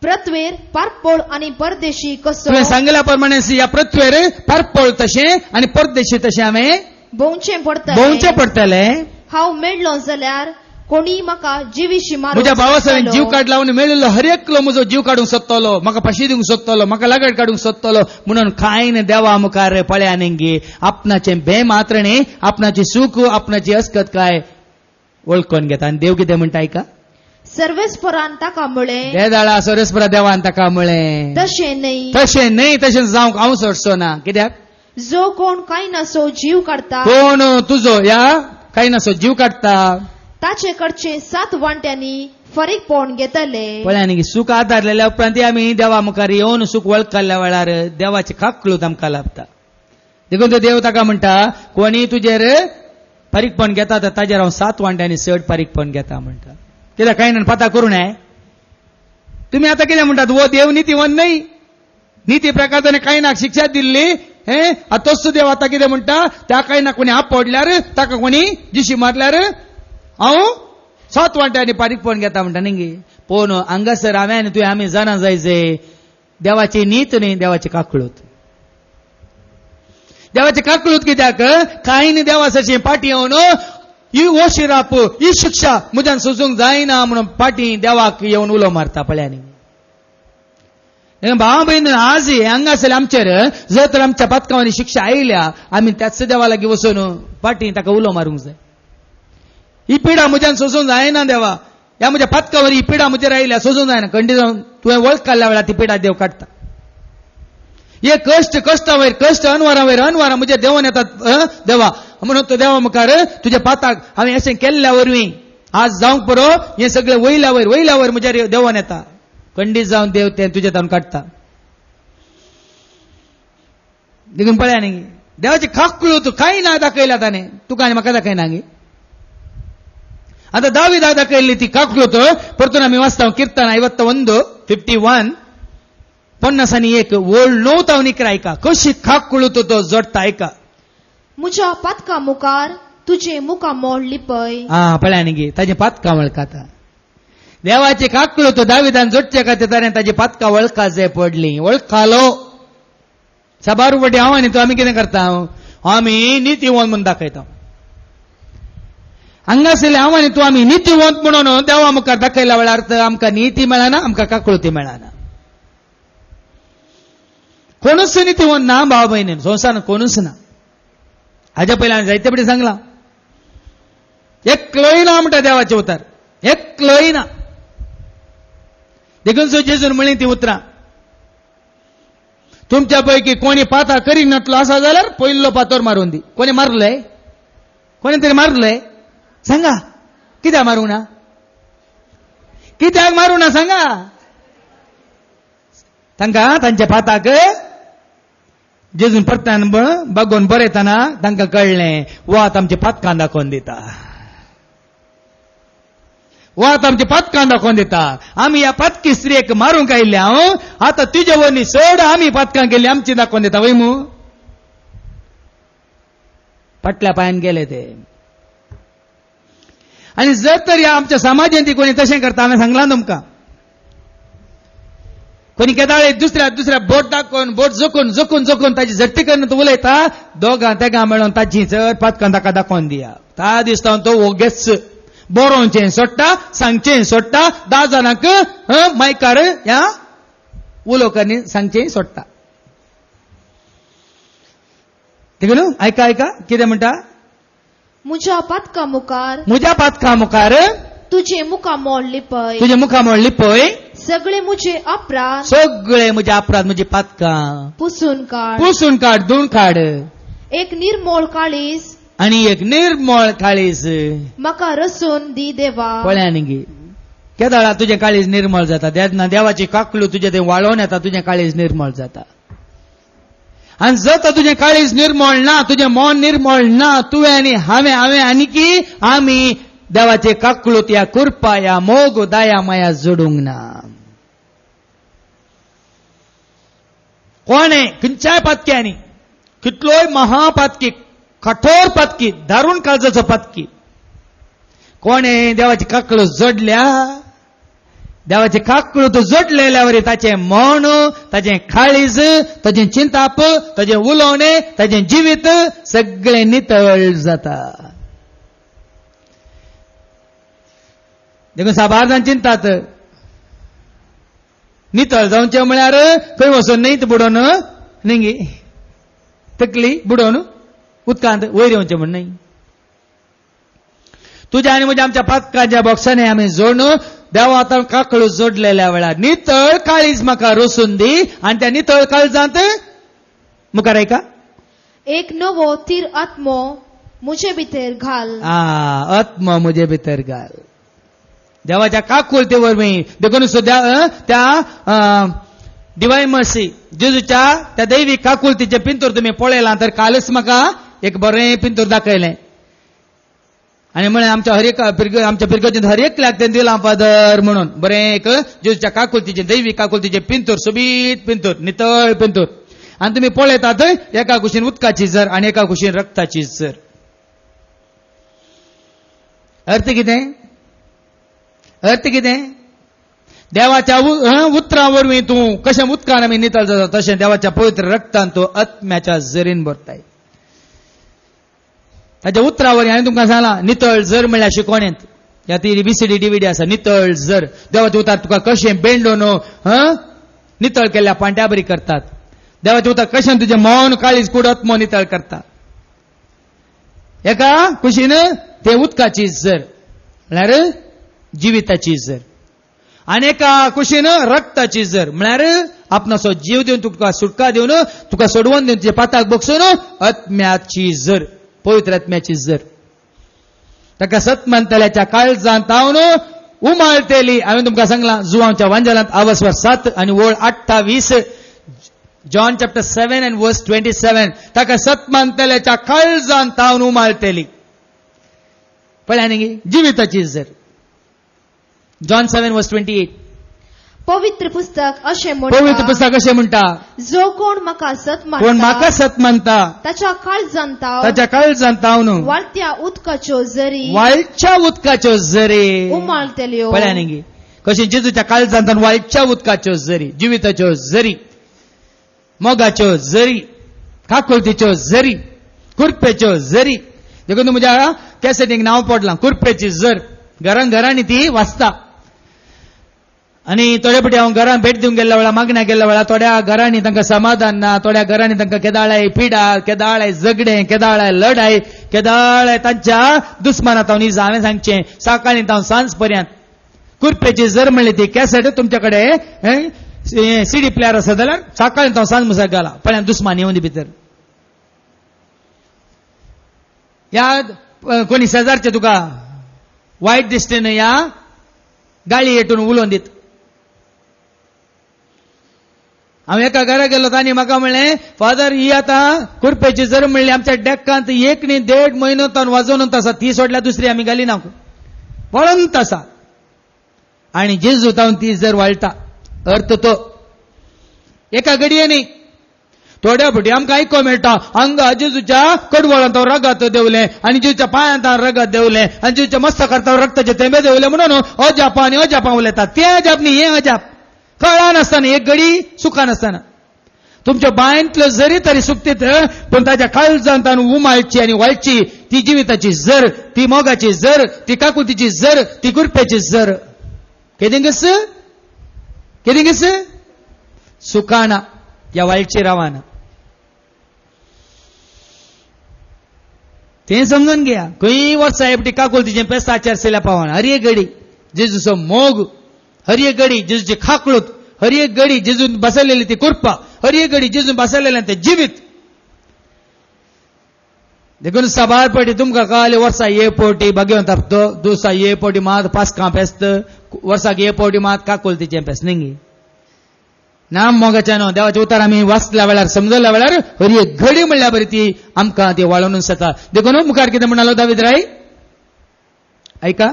प्रतवेर पारपोळ आणि परदेशी कसो तुवें सांगल्या प्रमाणे ह्या पृथ्वीर परपोळ तशें आनी परदेशी तशें हांवें भोंवचें भोंवचें पडटलें हांव मेळ्ळो जाल्यार कोणी म्हाका जिवीशी मारूंक म्हज्या भावासर सोदतलो. जीव काड लावन मेळिल्लो हर एकलो म्हजो जीव काडूंक सोदतलो म्हाका फाशी दिवंक सोदतलो म्हाका लागड काडूंक सोदतलो म्हणून खायन देवा मुखार पळया न्ही आपणाचें बेमात्रणे आपणाची सूख आपणाची अस्कत काय वळखून घेता आनी देव कितें म्हणटा ऐका सर्वेस्परान ताका मुळे देदाळा सोरेस्परा देवान ताका म्हळें तशें न्हय तशें जावंक हांव सोडचो ना कित्याक जो कोण काय नसो जीव काडटा कोण तुजो ह्या काही नसो जीव काडटा ताचे कडचे 7 वांट्यांनी फरीक पोवन घेतले पळया न्ही सूख आदारलेल्या उपरांत आमी देवा मुखार येवन सूख वळखल्या वेळार देवाची काकळूत आमकां लाभता देखून तो देव ताका म्हणटा कोणी तुजेर फारीकपण घेता तर ताजेर हांव 7 वांट्यांनी चड फारीकपण घेता म्हणटा कित्याक कांय पता करूं नये तुम्ही आता कितें म्हणटात वो देव नीतीवन न्हय नीती प्रकार ताणें कायनाक शिक्षा दिल्ली तोच देव आता कितें म्हणटा त्या कायनाक कोणी आप पडल्यार ताका कोणी जिशी मारल्यार हांव 7 वांट्यांनी फारीकपण घेता म्हणटा न्ही पूण हांगासर हांवें आनी तुवें आमी जाणा जायचे देवाची नीत न्ही देवाची काकळूत देवाची काकळूत कित्याक कांय देवासाची फाटी येवन ही वो शिराप ही शिक्षा म्हज्यान सोसूंक जायना म्हणून फाटी देवाक येवन उलो मारता पळयांनी भाव बहीण आज हांगासर आमचेर जर तर आमच्या पथकावांनी शिक्षा आयल्या आमी त्याच देवा लागीं वचून फाटी ताका उलो मारूंक जाय ही पिडा म्हज्यान सोसूंक जायना देवा ह्या म्हज्या पथकावर ही पिडा म्हजेर आयल्या सोसूंक जायना खंडी जावन तुवें वळख काडल्या वेळार ती पिडा देव काडटा हे कश्टा वयर कश्ट अनवरां म्हजे देवान येतात देवा म्हणून तो देवा मुखार तुज्या पाताक हांवें अशें केल्ल्या वरवीं आज जावंक पुरो हें सगळें वयल्या वयर म्हज्या देवान येता खंडीत जावन देव तें तुजे तावन काडटा देखून पळया न्ही देवाची काकळूत कांय ना दाखयल्या ताणें तुका आनी म्हाका दाखयना गे आता दाविदा दाखयल्ली ती काकळूत परतून आमी वाचता कीर्तन 51 51 वोळ 9 तावन ऐका कशी काकळूत तो जोडता ऐका म्हज्या पातका मुखार तुझे मुखा मोडली पय. पळ्या न्ही गे ताजे पातकां वळखाता. देवाची काकलो तो दाविदान जोडचे खातीर ताणें ताजी पातकां वळखा जाय पडली. वळखालो साबार फावटी हांव आनी तूं आमी कितें करता, आमी नितीवंत म्हणून दाखयता. हांगासरले हांव आनी तूं आमी नितीवंत म्हणून देवा मुखार दाखयल्या वेळार आमकां नीती मेळना, आमकां काकळुती मेळना. कोणूच नितीवंत ना भाव भयणीन, संवसारांत कोणूच ना. हाज्या पयलीं हांवें जायते फावटी सांगलां, एकलोय ना म्हणटा देवाचे उतार, एकलोय ना. देखून सो जेजून म्हणली ती उतरां, तुमच्या पैकी कोणी पाता करिनातलो आसा जाल्यार पयलो पातोर मारून दी. कोणी मारलंय? कोणी तरी मारलंय? सांगा कित्याक मारूंक ना? कित्याक मारूंक ना सांगा. तांकां तांच्या पाताक जेजून परतान बगोवन बरयतना तांकां कळ्ळें वात आमची पातकां दाखोवन दिता, वात आमची पातकां दाखोवन दिता. आमी ह्या पातकी स्त्रियेक मारूंक आयिल्ले आतां तुजे वरनी सोड, आमी पातकां केल्ली आमची दाखोवन दिता वय मू. फाटल्या पांयान गेले ते. आनी जर तर ह्या आमच्या समाजांत कोणी तशें करता, हांवें सांगलां तुमकां, कोणी केदाळे दुसऱ्या बोट दाखोवन बोट जोखून ताची झट्टी करून उलयता, दोगां तेगां मेळोन ताची चड पातकां ताका दाखोवन दिया. ता दिसता तो ओगेच बरोवचें सोडटा, सांगचें सोडटा, 10 जाणांक मायकार ह्या उलोवकांनी सांगचें सोडटा. देखून ऐका कितें म्हणटा, म्हज्या पातका मुखार तुझे मुखा मोडली पय. तुझे मुखा मोडली पय. सगळे म्हजे अपराध म्हजी पातकां पुसून काड, धुवन काड. एक निर्मळ काळीस आणि एक निर्मळ काळीज म्हाका रसून दी देवा. पळ्यान गे केदाळा तुझें काळीज निर्मळ जाता. देवाची काकलू तुझे ते वाळोवन येता, तुझें काळीज निर्मळ जाता. आणि जर तुझें काळीज निर्मळ ना, तुझें मन निर्मळ ना, तुवें आनी हांवें आनी की आमी देवाचे काकलूत या कुरपा या मोग दाया माया जोडूंक ना. कोणे खंयच्याय पातक्यांनी कितलोय महापातकी, कठोर पातकी, दारूण काळजाचो पातकी, कोणे देवाची काकळू जोडल्या, देवाचे काकळूत जोडलेल्यावर ताचें मन, ताचें काळीज, ताचें चिंताप, ताचें उलोवणें, ताचें जिवीत सगळें नितळ जाता. देखून साबार जाण चिंतात नितळ जावचें म्हळ्यार खंय वचून न्हंयत बुडोवन न्ही तकली बुडोवन उदकांत वयर येवचें म्हण न्हय. तुज्या आनी म्हज्या आमच्या पातकांच्या बॉक्सांनी आमी जोडून देवा आतां काकळू जोडलेल्या वेळार नितळ काळीज म्हाका रोसून दी. आनी त्या नितळ काळजांत मुखार ऐका, एक नवो तीर आत्मो म्हजे भितर घाल. आत्मा म्हजे भितर घाल. देवाच्या काकुलते वरवीं देखून सुद्दां त्या डिवायन मर्सी जेजूच्या त्या दैवी काकुलतीचे पिंतूर तुम्ही पळयलां तर कालच म्हाका एक बरें पिंतूर दाखयलें. आनी म्हळें आमच्या पिरगोजींत हर एकल्याक तें दिलां फादर म्हणून बरें एक जेजूच्या काकुलतीचे दैवी काकुलतीचे पिंतूर, सोबीत पिंतूर, नितळ पिंतूर. आनी तुमी पळयतात एका कुशीन उदकाची झर आनी एका कुशीन रक्ताची झर. अर्थ कितें? देवाच्या उतरां वरवीं तूं कशें उदकान आमी नितळ जाता तशें देवाच्या पवित्र रक्तान तूं आत्म्याच्या झरीन भरताय. ताच्या उतरां वरवीं हांवें तुमकां सांगलां नितळ झर म्हळ्यार शिकोवणेंत ह्या ती VCD DVD आसा. नितळ झर देवाचें उतार तुका कशें बेंडोन नितळ केल्ल्या पांट्या बरी करतात. देवाचें उतार कशें तुजें मन काळीज कूड आत्मो नितळ करता. एका कुशीन ते उदकाची झर म्हळ्यार जिविताची झर आनी एका कुशीन रक्ताची झर म्हळ्यार आपणाचो जीव दिवन तुका सुटका दिवन तुका सोडवून दिवन तुजे पाताक बगसून आत्म्याची झर, पवित्र आत्म्याची झर. ताका सतमंतल्याच्या काळजांत तावन उमाळतेली. हांवें तुमकां सांगलां जुवांच्या वांजलांत आवस्वर 7 आनी ओळ 28 जॉन चॅप्टर 7 and verse 27 ताका सतमंतल्याच्या काळजांत तावन उमाळतेली. पळय न्ही जिविताची झर. John 7 verse 28. पवित्र पुस्तक अशें पवित्र म्हणटा, पुस्तक अशें म्हणटा, जो कोण म्हाका सत कोण म्हाका मानता सत मानता ताच्या काळजांत ताच्या काळजांत हांव न्हू वाळत्या उदकाच्यो झरी वाळच्या उदकाच्यो झरी उमाळटल्यो. पळया न्ही गे कशी जेजूच्या काळजांत वाळच्या उदकाच्यो झरी, जिविताच्यो झरी, मोगाच्यो झरी, काकुळतीच्यो झरी, कुरपेच्यो झरी. देखून म्हज्या कॅसेटीक नांव पडलां कुरपेची झर. घरांनी ती वाचता. आणि थोड्या फाटी हांव घरांत भेट दिवंक गेल्ल्या वेळार, मागण्या गेल्ल्या वेळार थोड्या घरांनी तांकां समाधान ना, थोड्या घरांनी तांकां केदाळ्याय पिडा, केदाळ्याय झगडें, केदाळ्याय लढाय, केदाळ्याय तांच्या दुस्मानांत हांवें सांगचें सकाळीं हांव सांज पर्यंत. कुरपेची झर म्हणली ती कॅसेट तुमच्या कडेन सीडी प्लेयर आसा जाल्यार सकाळीं हांव सांज मुसाक घाला पळय दुस्मान येवन भितर. या कोणी शेजारचे तुका वायट दिसते न्हय, या गाळी हेटून उलोवन दित. हांव एका घरा गेलो तांणी म्हाका म्हणलें, फादर ही आतां कुरपेची झर म्हणली आमच्या डेक्कांत 1 न्ही 1.5 म्हयनो तावन वाजोवनूच आसा, ती सोडल्यार दुसरी आमी घाली नाक वळूंत आसा. आणि जेजू तावन ती झर वाळटा. अर्थ तो एका घडये न्ही, थोड्या फाटी आमकां आयको मेळटा हांगा जेजूच्या कडवळांत रगात देवले आनी जेजूच्या पांयांत रगत देवले आनी जेजूच्या मस्तकांत रक्ताचे थेंबे देवले म्हणून अजाप आनी अजापां उलयतात. तें अजाप न्ही, हें अजाप. कळा नासतना एक घडी सुखा नासतना तुमच्या बायंतल्यो जरी तरी सुकतीत, पण ताच्या काळजांत उमाळची आनी वाळची ती जिविताची झर, ती मोगाची झर, ती काकुतीची झर, ती कुरपेची झर. केदिंगस सुखाना या वाळची रावाना. ते समजून घ्या. खंय वर्सा हेपटी काकुलतीचें पेस्त आचारसेल्या पावाना. हर एक घडी जेजूचो मोग, हर एक घडी जेजूची खाकळूत, हर एक घडी जेजून बसयलेली ती कुरपा, हर एक घडी जेजून बसयलेलें तें जिवीत. देखून सबार पटी तुमकां कळालें वर्सा ये पोटी भगवंत हप्तो, दुसा ये पोटी मात पास्कां पेस्त, वर्साक ये पोटी मात काकुलतीचें पेस्त न्ही. नाम मोगाचें न्हू. देवाचें उतर आमी वाचल्या वेळार समजल्या वेळार हर एक घडी म्हणल्यार बरी ती आमकां ती वाळूनच येता. देखून मुखार कितें म्हणलो दावीद राय, ऐका,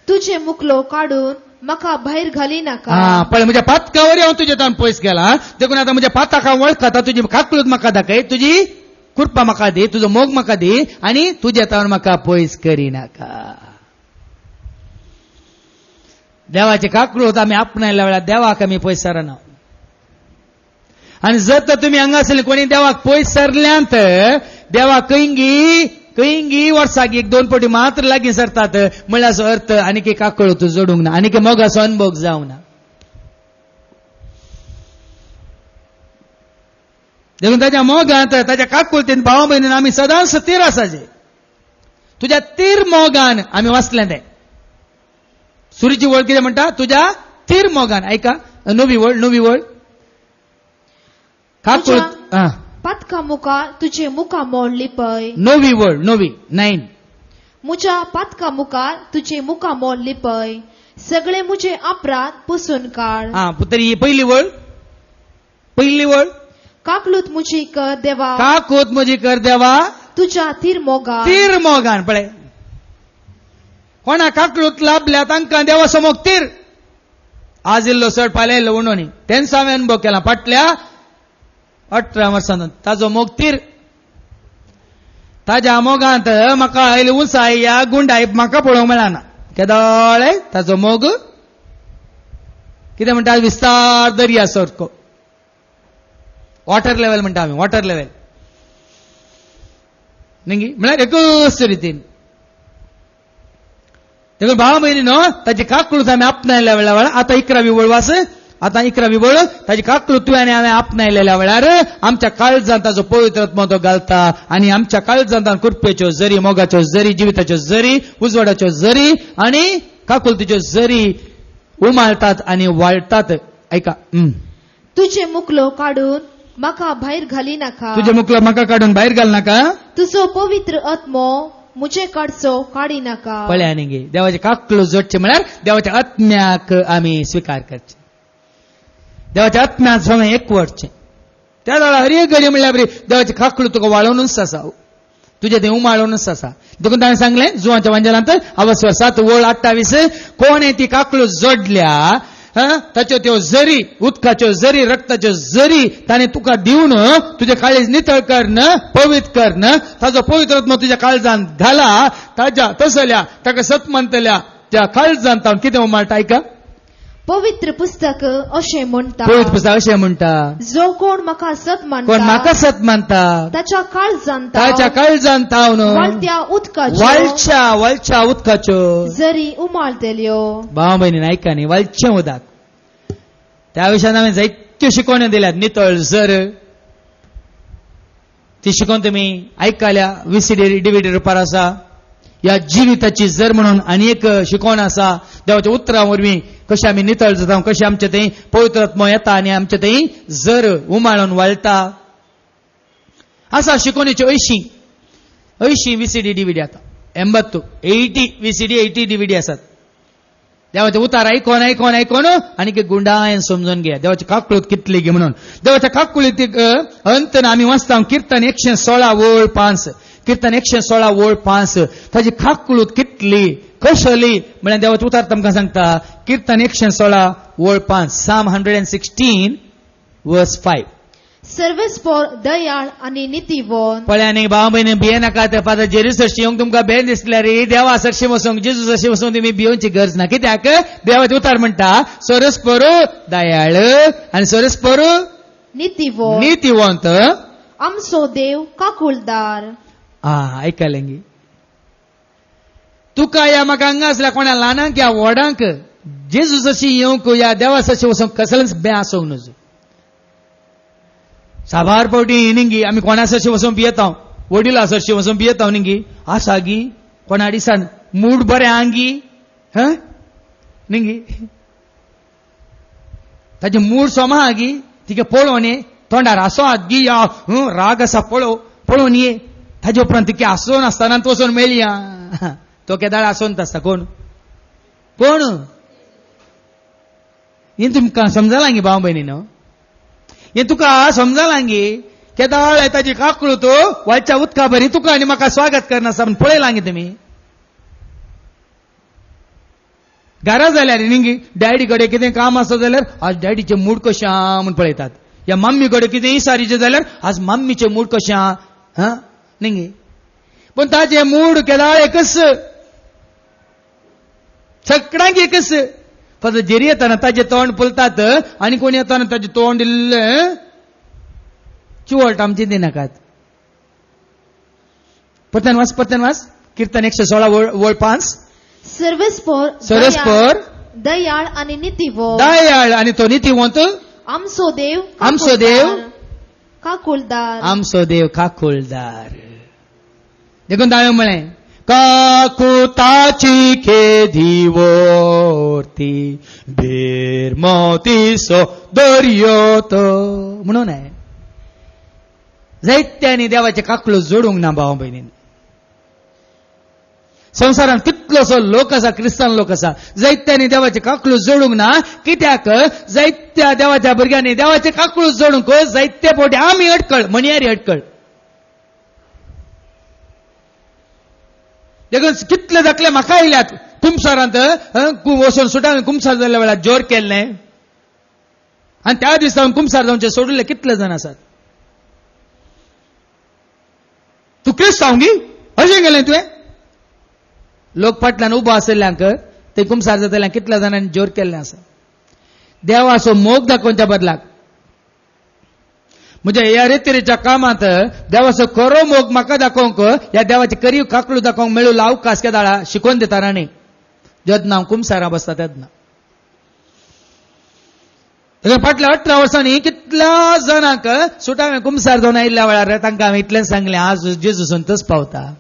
तुझे मुखलो काढून म्हाका भायर घाली नाका. पळय म्हज्या पातकावरी हांव तुजे तान पयस गेला. देखून आतां म्हज्या पाताक हांव वळखता, तुजी काकळूत म्हाका दाखय, तुजी कुरपा म्हाका दी, तुजो मोग म्हाका दी आनी तुजे तान म्हाका पयस करी नाका. देवाची काकळूत आमी आपणायल्या वेळार देवाक आमी पयस सरना. आणि जर तर तुम्ही हांगासरले कोणी देवाक पयस सरल्यांत देवा कईंगी वर्साक 1-2 पटी मात्र लागीं सरतात म्हणल्यार अर्थ आनीक एक काकळूत जोडूंक ना, आनीक मोगाचो अनुभव जावंक ना. देखून ताच्या मोगांत, ताच्या काकुळतीन भावा भयणीन आमी सदांच स्थिर आसाचे. तुज्या तीर मोगान आमी वाचलें तें. सुरीची वळ कितें म्हणटा, तुज्या तीर मोगान. ऐका नवी वळ काकुळत पातका मुखार तुझे मुखा मोड लिपय. नवी वळ 9 मुझ्या पातका मुखार तुझे मुखा मोड लिपय, सगळे मुझे अपराध पुसून काढ. तरी पहिली वळ काकलूत मुझी कर देवा, काकूत म्हजी कर देवा तुझ्या तीर मोगान. पळय कोणा काकळूत लाभल्या तांकां देवा समोर तीर. आज इल्लो चड फाल्यां इल्लो उणोनी तेंच हांवें अनुभव केला. फाटल्या 18 वर्सां ताजो मोग तीर. ताज्या मोगांत म्हाका आयली उंचाय या गुंडाय म्हाका पळोवंक मेळना. केदाळे ताजो मोग कितें म्हणटा, विस्तार दर्या सारको, वॉटर लेवल म्हणटा आमी, वॉटर लेवल न्ही, म्हळ्यार एकूच रितीन. देखून भावा भयणीनो, ताची काकळूत आमी आपणायल्या वेळार आतां 11वी वळ वास. आतां 11वी वळ ताची काकळूत तुवें हांवें आपणायलेल्या वेळार आमच्या काळजांत ताजो पवित्र आत्मा तो घालता आनी आमच्या काळजांत कुरपेच्यो झरी, मोगाच्यो झरी, जिविताच्यो झरी, उजवाडाच्यो झरी आनी काकुलतीच्यो झरी उमाळटात आनी वाळटात. ऐका, तुझे मुखलो काढून म्हाका भायर घाली नाका. तुजे मुखलो म्हाका काडून भायर घाल नाका. तुजो पवित्र आत्मो मुझे कडचो काडी नाका. पळय आनी गे देवाचे काकळूत जोडचे म्हळ्यार देवाच्या आत्म्याक आमी स्विकार करचे, देवाच्या आत्म्यात सोमें एकवटचें. त्या वेळार हर एक घडी म्हणल्यार बरी देवाची काकळूत तुका वाळोवनूच आसा, तुजे तें उमाळोवनूच आसा. देखून ताणें सांगलें जुवांच्या वांजेलांत 7 कोणें ती काकळूत जोडल्या ताच्यो त्यो जरी उदकाच्यो जरी रक्ताच्यो जरी ताणे तुका दिवन तुझे काळीज नितळ करन पवित्र करन ताजो पवित्र आत्मा तुझ्या काळजांत घाला ताज्या तसल्या ताका सत म्हणतल्या त्या काळजांत हांव कितें उमाळटा आयका पवित्र पुस्तक अशें म्हणटा पवित्र पुस्तक अशें म्हणटा जो कोण म्हाका सत कोण मानता म्हाका सत मानता ताच्या काळजांत ताच्या काळजांत हांव न्हू वाळत्या उदकाच्यो वळच्या उदकाच्यो जरी उमाळटल्यो भाव भयणीन आयका न्ही वळचें उदक त्या विशयान हांवें जायत्यो शिकवण्यो दिल्यात नितळ जर ती शिकवण तुमी आयकल्या VCD DVD रुपार आसा या जिविताची जर म्हणून आनी एक शिकवण आसा देवाच्या उतरां वरवीं कशें आमी नितळ जाता कशें आमचे थंय पवित्र आत्मा येता आनी आमचे थंय जर उमाळून वळटा आसा शिकवणेच्यो 80 VCD DVD आता 80 VCD 80 DVD आसात देवाचे उतार आयकोन आनी गुंडायन समजून घे देवाची काकूळत कितली गे म्हणून देवाच्या काकूळीत अंतन आमी वाचता कीर्तन 116 वळ 5 कीर्तन 116 वळ 5 ताची काकूळत कितली कशली म्हळ्यार देवाचे उतार तुमकां सांगता कीर्तन 116 वळ 5 Psalm 116 verse 5 सर्वेस्पर दयाळ आणि नीतिवान पळ्यांनी भाव भयणी भिये नाका ते पाता जेरुसलम येवंक तुमकां भेट दिसल्या रे देवा सरशी वचोंक जेजूस अशी वचोंक तुमी भियोवची गरज ना कित्याक देवाचे उतार म्हणटा सरस्पर दयाळ आनी सरस्पर नीतिवंत आमचो देव काकुळदार आयकलें गे तुका या म्हाका हांगा आसल्या कोणा ल्हानांक या व्हडांक जेजूस अशी येवंक या देवा सरशी वचोंक कसलेंच बे आसोंक नजो साबार पावटी निंगी आमी कोणा सरशी वचोन पियेता वडिला सरशी वचोन पियेता निंगी आसा गी कोणा दिसान मूड बरें आंगी निंगी ताजे मूड सोमा गी तिके पळोवन ये तोंडार आसो हात गी या राग आसा पळोवन ये ताजे उपरांत तिके आसोन आसतना वचोन मेळया तो केदार आसोंत आसता कोण हें तुमकां समजलां गी भाव भयणी न्हू हे तुका समजलां गे केदाळ ताची काकूळ तो वाळच्या उदका बरी तुका आनी म्हाका स्वागत करना आसा पळयलां गे तुमी घरा जाल्यार न्ही डॅडी कडेन कितें काम आसा जाल्यार आज डॅडीचे मूड कशें आहा म्हूण पळयतात या मम्मी कडेन कितें इसारीचें जाल्यार आज मम्मीचें मूड कशें आहा न्ही पूण ताचें मूड केदाळ एकच सगळ्यांक एकच फक्त जेरी येताना ताजे तोंड पळतात आनी कोण येताना ताजे तोंड इल्लें चिवट आमची दिनाकात परतन वाच कीर्तन 116 वळ 5 सर्वेस्पर दयाळ आणि नीतिवान दयाळ आनी तो नीतिवंत आमचो देव काकुळदार आमचो देव काकुळदार देखून हांवें म्हळें काकुताची खेदी वरती बेरमतीसो दर्योत म्हणून आहे जायत्यांनी देवाचे काकूळ जोडूंक ना भाव भयणीन संवसारांत कितलोसो लोक आसा क्रिस्तांव लोक आसा जायत्यांनी देवाचे काकूळ जोडूंक ना कित्याक जायत्या देवाच्या भुरग्यांनी देवाचे काकूळ जोडूंक जायते फावटी आमी अडकळ म्हणयारी अडकळ देखून कितले दाखले म्हाका आयल्यात कुमसारांत वचून सुटान कुमसार जाल्ल्या वेळार जोर केल्लें आनी त्या दिसा कुमसार जावचे सोडिल्ले कितले जाण आसात तूं क्रिस्तांव गी अशें गेलें तुवें लोक फाटल्यान उबो आशिल्ल्यांक ते कुमसार जातल्यांक कितल्या जाणांनी जोर केल्लें आसा देवाचो मोग दाखोवच्या बदलाक म्हणजे ह्या रेतीरेच्या कामात देवाचो खरो मोग म्हाका दाखोवंक ह्या देवाची करीव काकूळ दाखोवंक मेळू अवकाश केदाळा शिकोवन दिता राणी जेन्ना हांव कुमसारा बसता तेन्ना फाटल्या 18 वर्सांनी कितल्या जाणांक सुटावे कुमसार जावन आयिल्ल्या वेळार तांकां हांवें इतलें सांगलें आज जेजूसून तस पावता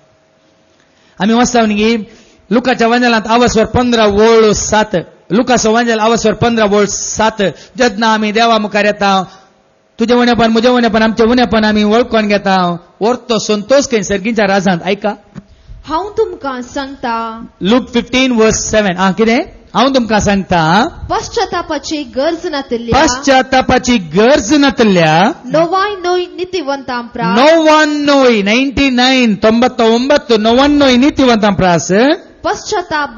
आमी वचता न्ही लुकाच्या वंजलांत आवसवर 15 वळ 7 लुकाचो वंजल आवसवर 15 वळ 7 जेन्ना आमी देवा मुखार येता तुझे उणेपण म्हजे उणेपण आमचे उणेपण आमी वळखून घेता व्हरतो संतोष खंय सर्गीच्या राजांत आयका हांव तुमकां सांगता लूक 15 verse 7 कितें हांव तुमकां सांगता पश्चातापाची गरज नातल्या नोवाय नीतिवंतां प्रास 99 नीतिवंतां प्रास पश्चाताप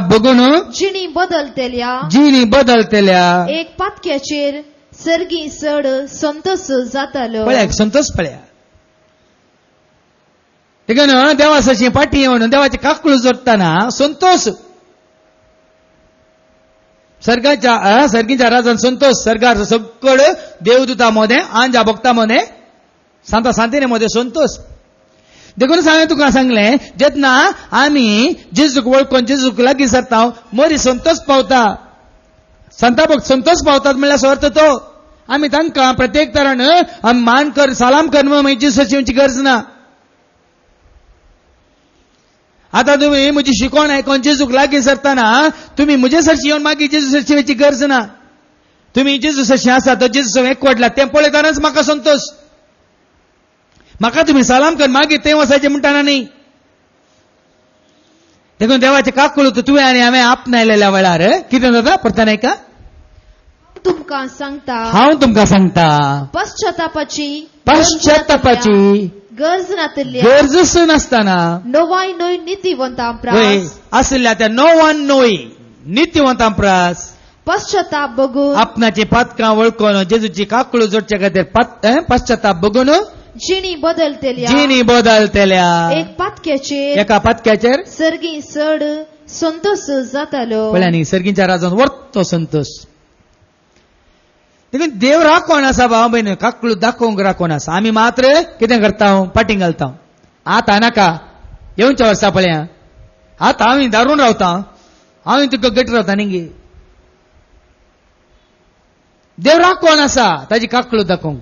बघून जिणी बदलतेल्या एक पातक्याचेर सर्गी चड संतोष जातालो. पळया संतोष पळया देखून देवाची पाठी म्हणून देवाचे काकळू जोडताना संतोष सर्गीच्या राजान संतोष सर्गार सगळं देवदूतामध्ये आंजा भक्तामध्ये सांता सांतिने मध्ये संतोष देखून तुका सांगले जेतना आम्ही जेजूक वळखून जेजूक लागीं सरता मोरी संतोष पावता संता भक्त संतोष पावतात म्हणल्यार अर्थ तो आम्ही तांकां प्रत्येक तरान आमी मान कर सलाम कर म्हणून जेजूची गरज ना. आता तुम्ही म्हजी शिकवण आयकून जेजूक लागीं सरताना तुम्ही म्हजे सरशी येवन मागीर जेजू सरशी गरज ना. तुम्ही जेजू सरशी आसा तो जेजू एकवटला तें पळयतानाच म्हाका संतोष. म्हाका तुम्ही सलाम कर मागीर तें वसायचें म्हणटाना न्ही. देखून देवाचे काकूळ तुवें आनी हांवें आपणायलेल्या वेळार कितें जाता परतान ऐका हांव तुमकां सांगता पश्चातापाची गरजच नासतना नोवाय नोय नितीवंतां आसल्या त्या नोवान नोय नितीवंतां प्रास पश्चाताप बघून आपणाची पातकां वळखून जेजूची काकूळ जोडचे खातीर पश्चाताप बघून जिणी बदलतेल्या एका पातक्याचेर सर्गी चड संतोष जातालो. पळयांनी सर्गीच्या राजान वर्तो संतोष. देखून देव राखोन आसा भाव बहीण काकूळ दाखोवंक राखोन आसा. आमी मात्र कितें करता पाटींग घालता. आतां नाका येवच्या वर्सा पळया आतां हांव दारून रावता हांव तुका गट रावता न्ही. देव राखोन आसा ताजी काकूळ दाखोवंक.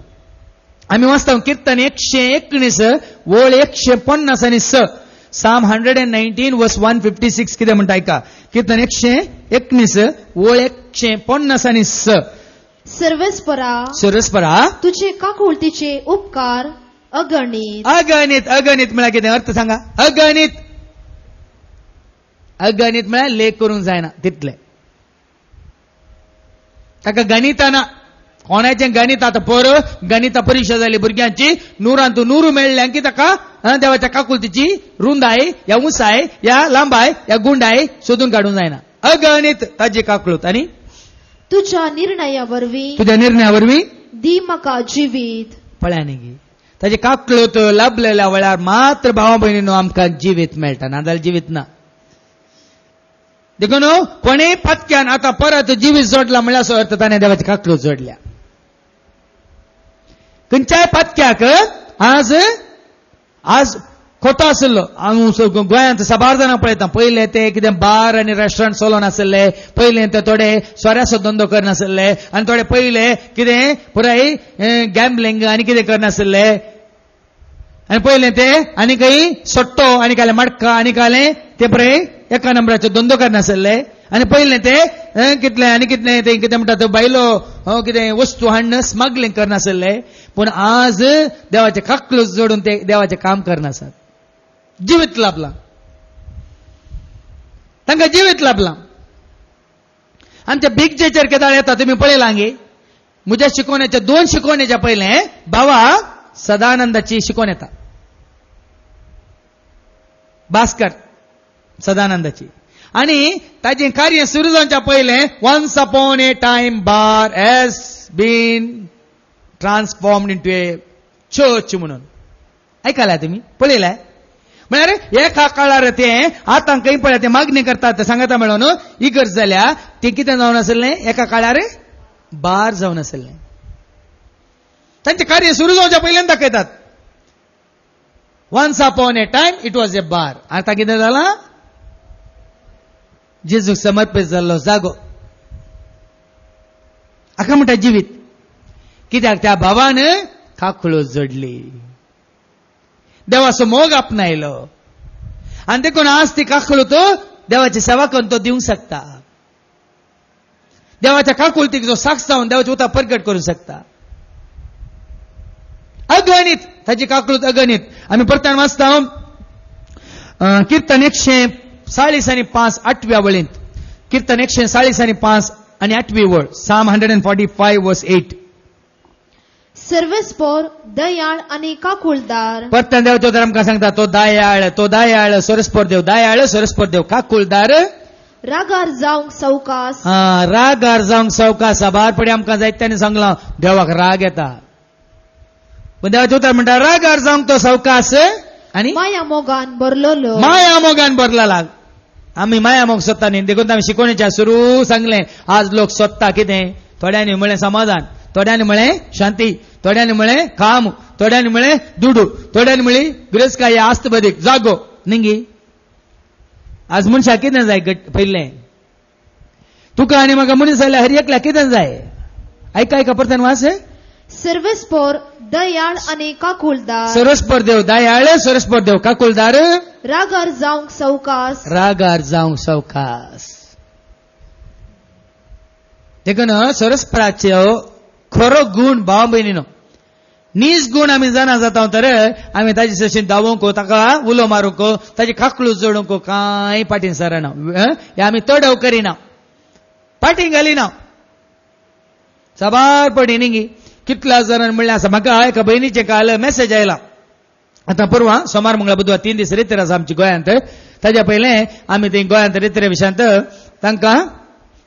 आम्ही वाचता कीर्तन 119 वळ 150 साम 119 वर्स 156 कितें म्हणटा ऐका. कीर्तन 119 वळ 150 सर्वेस्परा तुझे काकुळतीचे उपकार अगणित. अगणित म्हळ्यार कितें अर्थ सांगा. अगणित म्हळ्यार लेख करूंक जायना तितले. ताका गणिताना कोणाचें गणित आतां पर गणिता परीक्षा जाली भुरग्यांची 100 100 मेळ्ळ्यांक की ताका देवाच्या काकुळतीची रुंदाय या उंचाय या लांबाय या गुंडाय सोदून काडूंक जायना. अगणित ताजी काकुळत. आनी तुझ्या निर्णया वरवीं दी म्हाका जिवीत. पळयांनी गी ताजी काकुळत लाभलेल्या वेळार मात्र भावा भयणीनो आमकां जिवीत मेळटा नाजाल्यार जिवीत ना. देखून कोणेय पत्क्यान आता परत जिवीत जोडला म्हणल्यार अर्थ ताणें देवाची काकूळ जोडल्या. खंयच्याय पत्क्याक आज खोटो आसलो. हांव गोंयांत साबार जाणां पळयता. पयले ते कितें बार आनी रेस्टॉरंट चलोवन आसले. पयले ते थोडे सोऱ्याचो धंदो करनासले आनी थोडे पयले कितें पुराय गॅम्बलिंग आनी कितें करनासले. आनी पयले ते आनी काही सोट्टो आनी काले मडका आनी काले ते पळय एका नंबराचो धंदो करनासले. आनी पयले ते कितले आनी कितले ते कितें म्हणटा तो बायलो कितें वस्तू हाडून स्मगलिंग करनासले. पूण आज देवाचे काकूळ जोडून ते देवाचें काम करनासात. जिवीत लाभला तांकां जिवीत लाभला. आमच्या बिग चेचेर केदाळ येता तुमी पळयलां गे. म्हज्या शिकवण्याच्या 2 शिकवण्याच्या पयले बाबा सदानंदाची शिकवण येता. भास्कर सदानंदाची आणि ताजें कार्य सुरू जावच्या पयले once upon a time bar has been transformed into a church म्हणून ऐकलां तुमी पळयलां. म्हळ्यार एका काळार ते आतां खंय पळय ते मागणी करतात सांगता मेळोन इगर्ज जाल्या ते कितें जावन आसलें एका काळार बार जावन आसलें. तांचें कार्य सुरू जावच्या पयल्यान दाखयतात once upon a time it was a bar. आतां कितें जालां जेजूक समर्पीत जाल्लो जागो. हाका म्हणटा जिवीत. कित्याक त्या भावान काकूळ जोडली देवाचो मोग आपणायलो आनी देखून आज ती काकूळ तो देवाची सेवा करून तो दिवंक शकता. देवाच्या काकुळतीक जो साक्ष जावन देवाचे उतर प्रगट करूंक शकता. अगणित ताची काकूळत अगणित. आमी परतान वाचता कीर्तन 140:5 8व्या वळींत. कीर्तन 140:5 आणि 8वी वळ साम 145 वर्स 8. सर्वेस्पोर दयाळ आणि काकुळदार. परतन देव तर आमकां सांगता तो दयाळ सरस्पोर देव दयाळ सरस्पोर देव काकुळदार रागार जावंक सवकास. रागार जावंक सवकास. बारपडी आमकां जायत्यांनी सांगला देवाक राग येता, पण देवाचे उतर म्हणटा रागार जावंक तो सवकास आणि माया मोगान भरलोलो. माया मोगान भरला लाग. आम्ही माया मोग सोदता न्ही, देखून आम्ही शिकवणीच्या सुरू सांगले आज लोक सोदता कितें, थोड्यांनी म्हळें समाधान, थोड्यांनी म्हळें शांती, थोड्यांनी म्हळें काम, थोड्यांनी म्हळें दुडू, थोड्यांनी म्हळी गिरेस्काय आस्त बदीक जागो निंगी. आज मनशाक कितें जाय पयलें, तुका आनी म्हाका मनीस जाल्यार हर एकल्या कितें जाय. ऐका परतन वास. सर्वेस्पोर दयाळ आणि काकुळदार. सरस्पर देव दयाळ सरस्पर देव काकुळदार रागार जावंक सवकास. रागार जावंक सवकास. देखून सरस्पराच्यो खरो गुण भाव भयणीनो, नीज गुण आमी जाणा जाता तर आमी ताजे सशीन धांवोंक ताका उलो मारूंक ताजी खाकळू जोडूंक कांय पाटीन सरना. हे आमी तडव करिना, पाटी घालिना. सबार पडी निंगी कितल्या जाणांनी म्हणलें आसा. म्हाका एका भयणीचे काल मेसेज आयला. आतां परवा सोमार मंगळार बुधवार 3 दीस रितीर आसा आमची गोंयांत. ताज्या पयलें आमी थंय गोंयांत रितीरे विशयांत तांकां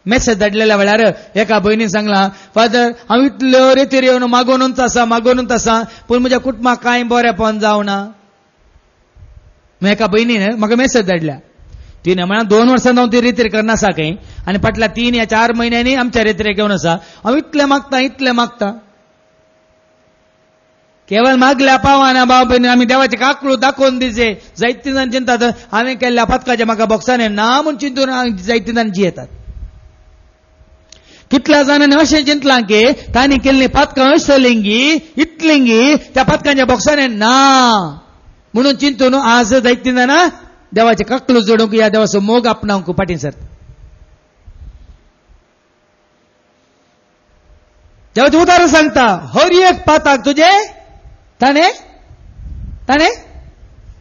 मेसेज धाडलेल्या वेळार एका भयणीन सांगला फादर हांव इतल्यो रितीर येवन मागोनूच आसा पूण म्हज्या कुटुंबाक कांय बरेंपण जावना. एका भयणीन म्हाका मेसेज धाडल्या. तिने म्हणा 2 वर्सां हांव ती रितीर करनासा खंय आनी फाटल्या 3 या 4 म्हयन्यांनी आमच्या रितीरेक घेवन आसा. हांव इतलें मागता केवळ मागल्या पावाना भाव भयणी आमी देवाचे काकळू दाखोवन दिजे. जायती जाण चिंतात हांवें केल्ल्या पथकाच्या म्हाका बॉक्सांनी ना म्हूण चिंतून जायती जाण जियेतात. कितल्या जाणांनी अशें चिंतलां की तांणी केल्लीं पथकां अशलिंगी इतलिंगी त्या पथकांच्या बॉक्सांनी ना म्हणून चिंतून आज जायती जाणां देवाचे काकळू जोडूंक या देवाचो मोग आपणावंक फाटीं सरता. देवाचें उदाहरण सांगता हर एक पाताक तुजे ताणे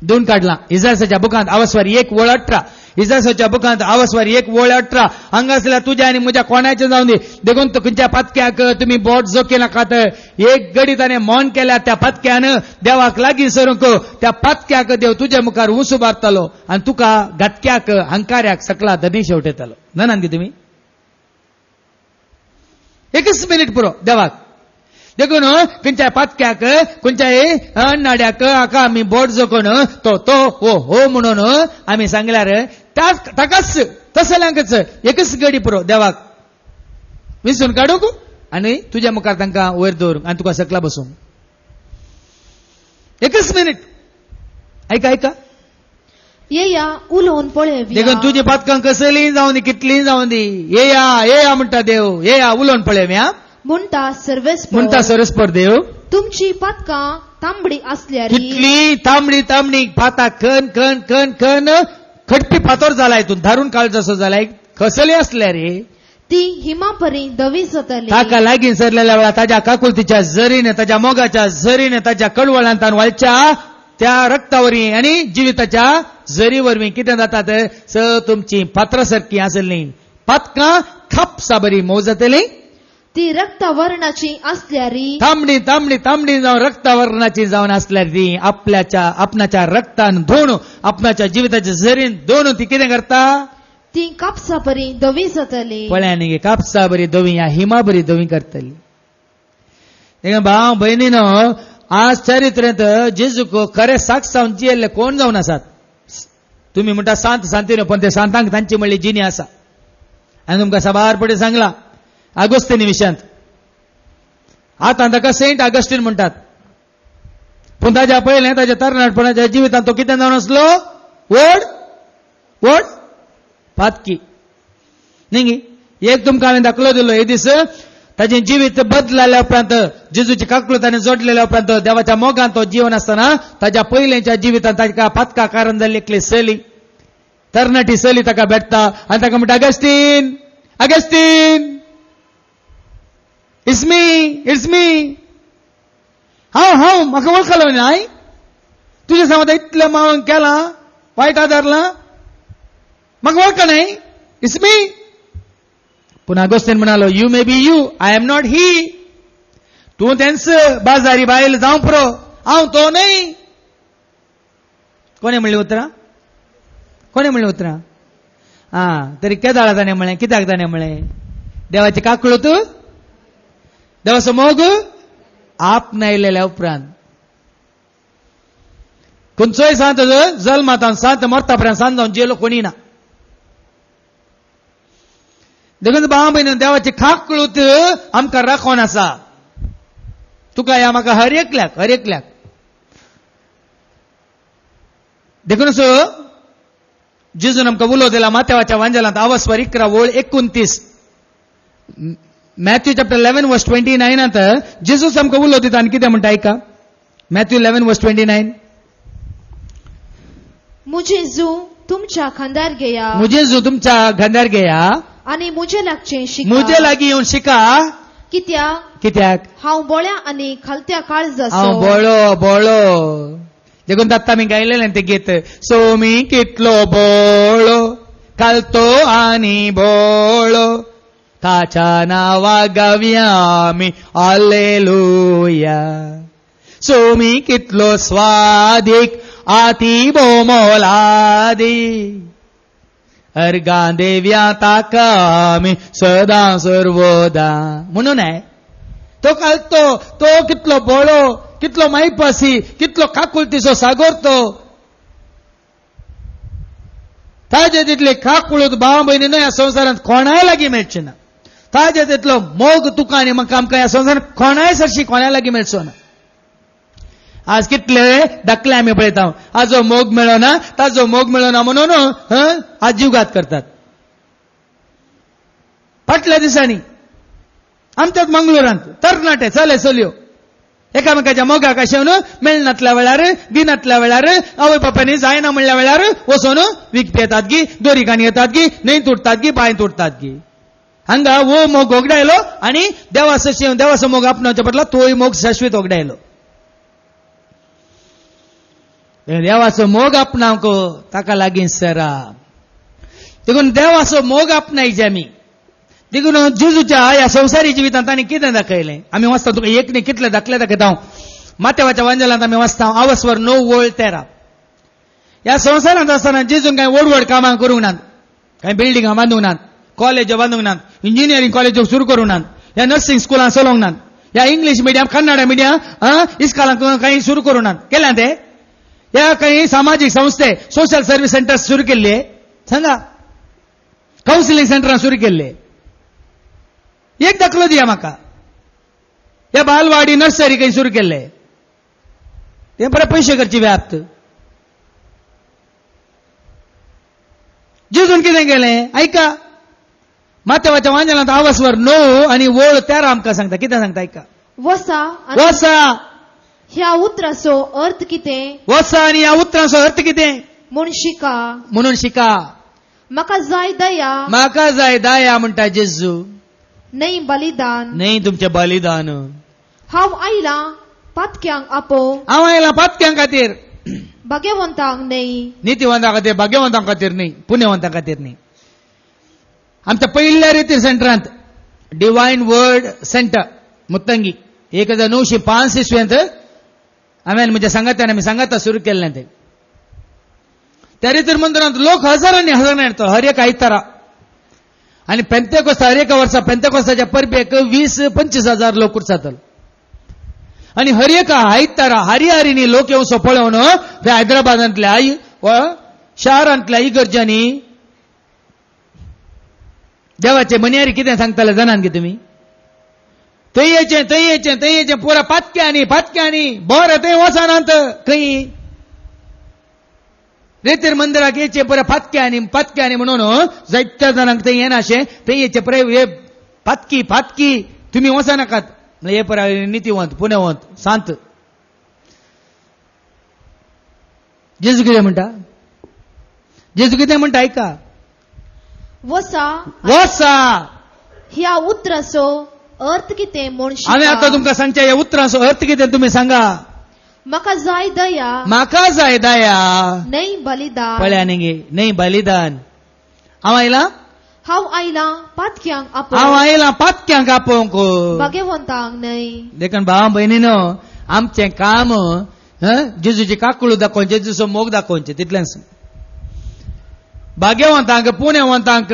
धुवन काडला. इस्रायलाच्या बुकांत आवस्वारी 1:18. इस्रायलाच्या बुकांत आवस्वारी 1:18 हांगासल्या तुज्या आनी म्हज्या कोणाचें जावन दी. देखून खंयच्या पथक्याक तुमी बोट जोकी नाकात. एक घडी ताणें मौन केल्या त्या पथक्यान देवाक लागीं सरूंक त्या पथक्याक देव तुजे मुखार उंचो मारतलो आनी तुका घातक्याक हंकार्याक सकला धनी शेवटयतलो. जाणात की तुमी 1 मिनीट पुरो देवाक. देखून खंयच्या पथक्याक खंयच्याय अन्नाड्याक हाका आमी बोट जोखून तो हो म्हणून आमी सांगल्यार ताकाच तसल्यांकच 1 घडी पुरो देवाक विसरून काडूंक आनी तुज्या मुखार तांकां वयर दवरूंक आनी तुका सकला बसूंक. 1 मिनीट. ऐका येया उलोवन पळय. देखून तुजी पथकां कसलीं जावं दी कितलीं जावं दी येया म्हणटा देव. येया उलोवन पळय म्हणटा सरस्पर देव. तुमची पथकां तांबडी असल्यार कितली तांबडी पाता खन खडपी फातोर जाला हितून धारून काळ जसो जाला कसली असल्या रे ती हिमापरी धवी जातली. ताका लागीं सरलेल्या वेळा ताज्या काकुलतीच्या झरीन ताज्या मोगाच्या झरीन ताज्या कडवळांतान वालच्या त्या रक्तावरी आनी जिविताच्या झरी वरवीं कितें जातात तुमची पात्रां सारकी आसली पथकां खापसा बरी मोग जातली. ती रक्तवर्णाची असल्यार तांबडी जावन रक्तवर्णाची जावन असल्यार ती आपणाच्या रक्तान धुवन आपणाच्या जिविताच्या झरीन धुवन ती कितें करता ती कापसा बरी धवी जातली. पळ्यांनी कापसा बरी धवी या हिमा बरी धवी करतली. भाव भयणीनो आज चरित्रेंत जेजूक खरे साक्ष जावन जियेल्ले कोण जावन आसात. तुम्ही म्हणटा सांतीनो पण ते सांतांक तांची म्हणली जिनी आसा. आनी तुमकां सबारपणे सांगला आगोस्तिनी विशयांत. आतां ताका सेंट आगस्टीन म्हणटात पूण ताच्या पयलें ताच्या तरणाटपणाच्या जिवितांत तो कितें जावन आसलो व्हड पातकी न्ही. एक तुमकां हांवें दाखलो दिलो हे दीस ताचें जिवीत बदलल्या उपरांत जेजूची काकूळ ताणें जोडलेल्या उपरांत देवाच्या मोगान तो जीवन आसतना ताच्या पयलेच्या जिवितांत ताका पातका कारण जाल्ली एकली सली तरणाटी सली ताका भेटता आनी ताका म्हणटा अगस्टीन इट्स मी हांव म्हाका वळखलो न्हय तुज्या सांगता इतलें मावंक केलां वायट आदारलां म्हाका वळख न्हय इट्स मी. पूण अगस्टीन म्हणालो you may be you I am not he. तू त्यांच बाजारी बायल जावं पुरो हांव तो नाही. कोणे म्हणली उतरां? कोणे म्हणली उतरां? तरी केदाळा ताणें म्हळें. कित्याक ताणें म्हळें? देवाची काकळूत देवाचो मोग आपणायलेल्या उपरांत. खंयचोय सांत जल्मांत सांत मरता पर्यंत सांत जावन जेलो कोणी ना. देखून भाव भयण देवाची काकळूत आमकां राखोन आसा. तुका या म्हाका हर एकल्याक देखून जेजून आमकां उलो दिला माथेवाच्या वांजेलांत आवस्वर 11 ओळ 29. मॅथ्यू चॅप्टर 11 वर्स 29 जेजूस आमकां उलो दिता आनी कितें म्हणटा आयका. मॅथ्यू 11 वर्स 29. मुझे जू तुमच्या खांद्यार घेया. मुझे जो तुमच्या खांद्यार घेया आनी मुझे लागचें शिका. मुझे लागीं येवन शिका. कित्याक हांव बोळ्या आनी खालत्या काळज हांव बोळो. देखून आत्तां आमी गायलेलें तें गीत. सोमी कितलो बोळो खालतो आनी बोळो ताच्या नांवा गावया आमी हालेलुया. सोमी कितलो स्वादीक आती बोमोलादी अर्गां देव्या ताका आमी सदां सर्वदा. म्हणून आहे तो कालतो तो कितलो बोळो कितलो मायपासी कितलो काकुळतीचो सागोर तो. ताजे तितले काकुळूत भाव भयणीनो ह्या संवसारांत कोणाय लागीं मेळचे ना. ताजे तितलो मोग तुका आनी म्हाका आमकां ह्या संवसारांत कोणाय सरशी कोणाय लागीं मेळचो ना. आज कितले दाखले आमी पळयता. हाजो मोग मेळना ताजो मोग मेळना म्हणून आज जीवघात करतात. फाटल्या दिसांनी आमच्याच मंगळुरांत तरणाटे चले चलयो एकामेकाच्या मोगाक आशेवन मेळनातल्या वेळार दिनातल्या वेळार आवय बापायनी जायना म्हणल्या वेळार वचून विकपी येतात गी दोरिकांनी येतात गी न्हंय तुटतात गी पांय तुटतात गी. हांगा वो मोग ओगडायलो आनी देवाचो मोग आपणावच्या बदला तोय मोग शाश्वीत ओगडायलो. देवाचो मोग आपणावंक ताका लागीं सरा. देखून देवाचो मोग आपणायचे आमी. देखून जेजूच्या ह्या संवसारी जिवितांत तांणी कितें दाखयलें आमी वाचता. तुका एक न्ही कितले दाखले दाखयता. माथेवाच्या वांजेलांत आमी वाचता आवस्वर 9 ओळ 13. ह्या संवसारांत आसतना जेजून कांय व्हड कामां करूंक नात. कांय बिल्डिंगां बांदूंक नात. कॉलेज बांदूंक नात. इंजिनियरींग कॉलेज सुरू करूंक नात. ह्या नर्सिंग स्कुलां चलोवंक नात. ह्या इंग्लीश मिडियम कन्नड मिडियम इस्कॉलांत कांय सुरू करूंक नात. केल्या ते ह्या काही सामाजीक संस्थे सोशल सर्व्हिस सेंटर्स सुरू केल्ले. सांगा कावन्सिलिंग सेंटरां सुरू केल्ले. एक दाखलो दिया म्हाका. ह्या बालवाडी नर्सरी काही सुरू केल्ले. ते बरे पयशे करचे व्याप्त. जेजून कितें केलें आयका. माथेवाच्या वांजेलांत आवस्वर 9 आनी ओळ 13 आमकां सांगता. कितें सांगता आयका. वसा ह्या उतराचो अर्थ कितें. वसा आनी ह्या उतराचो अर्थ कितें म्हणून शिका. म्हाका जाय दया म्हणटा जेजू. न्हय बलिदान. न्हय तुमचें बलिदान. हांव आयला पातक्यांक आपो. हांव आयला पातक्यां खातीर. भाग्यवंतांक न्हय. नितीवंतां खातीर भाग्यवंतां खातीर न्हय पुण्यवंतां खातीर न्हय. आमच्या पयल्या रितीर सेंटरांत डिवायन वर्ड सेंटर मुत्तंगी 1905 इसवेंत हांवें म्हज्या सांगात्यान आमी सांगाता सुरू केल्लें तें. त्या रितीर मंदिरांत लोक हजारांनी येता हर एक आयतारा. आनी पेंतेकोस्त हर एका वर्सा पेंतेकोस्ताच्या परबेक 20-25 हजार लोक जाताले. आनी हर एका आयतारा हरिहरीनी लोक येवचो पळोवन हैदराबादांतल्या शारांतल्या इगर्जांनी देवाचे मनियारी कितें सांगताले जाणान गे तुमी. थंय येचें पुरा पातक्यांनी बरें थंय वचनात. खंय रेतीर मंदिराक येचें पुरा पातक्यांनी म्हणून जायत्या जाणांक थंय येनाशें. थंय येचें पुरे पातकी तुमी वचनाकात. हे पुरा नितीवंत पुण्यवंत सांत. जेजू कितें म्हणटा आयका. वसा ह्या उतराचो अर्थ कितें म्हूण हांवें आतां तुमकां सांगचें. ह्या उतराचो अर्थ कितें तुमी सांगा. म्हाका जाय दया. न्हय बलिदान. पळया न्ही न्हय बलिदान. हांव आयला हांव आयला पातक्यांक हांव आपोवंक आयला पातक्यांक आपोवंक भाग्यवंतांक न्हय. देखून भावा भयणीनो आमचें काम जेजूची काकूळ दाखोवचें, जेजूचो मोग दाखोवचें, तितलेंच. भाग्यवंतांक पुण्यवंतांक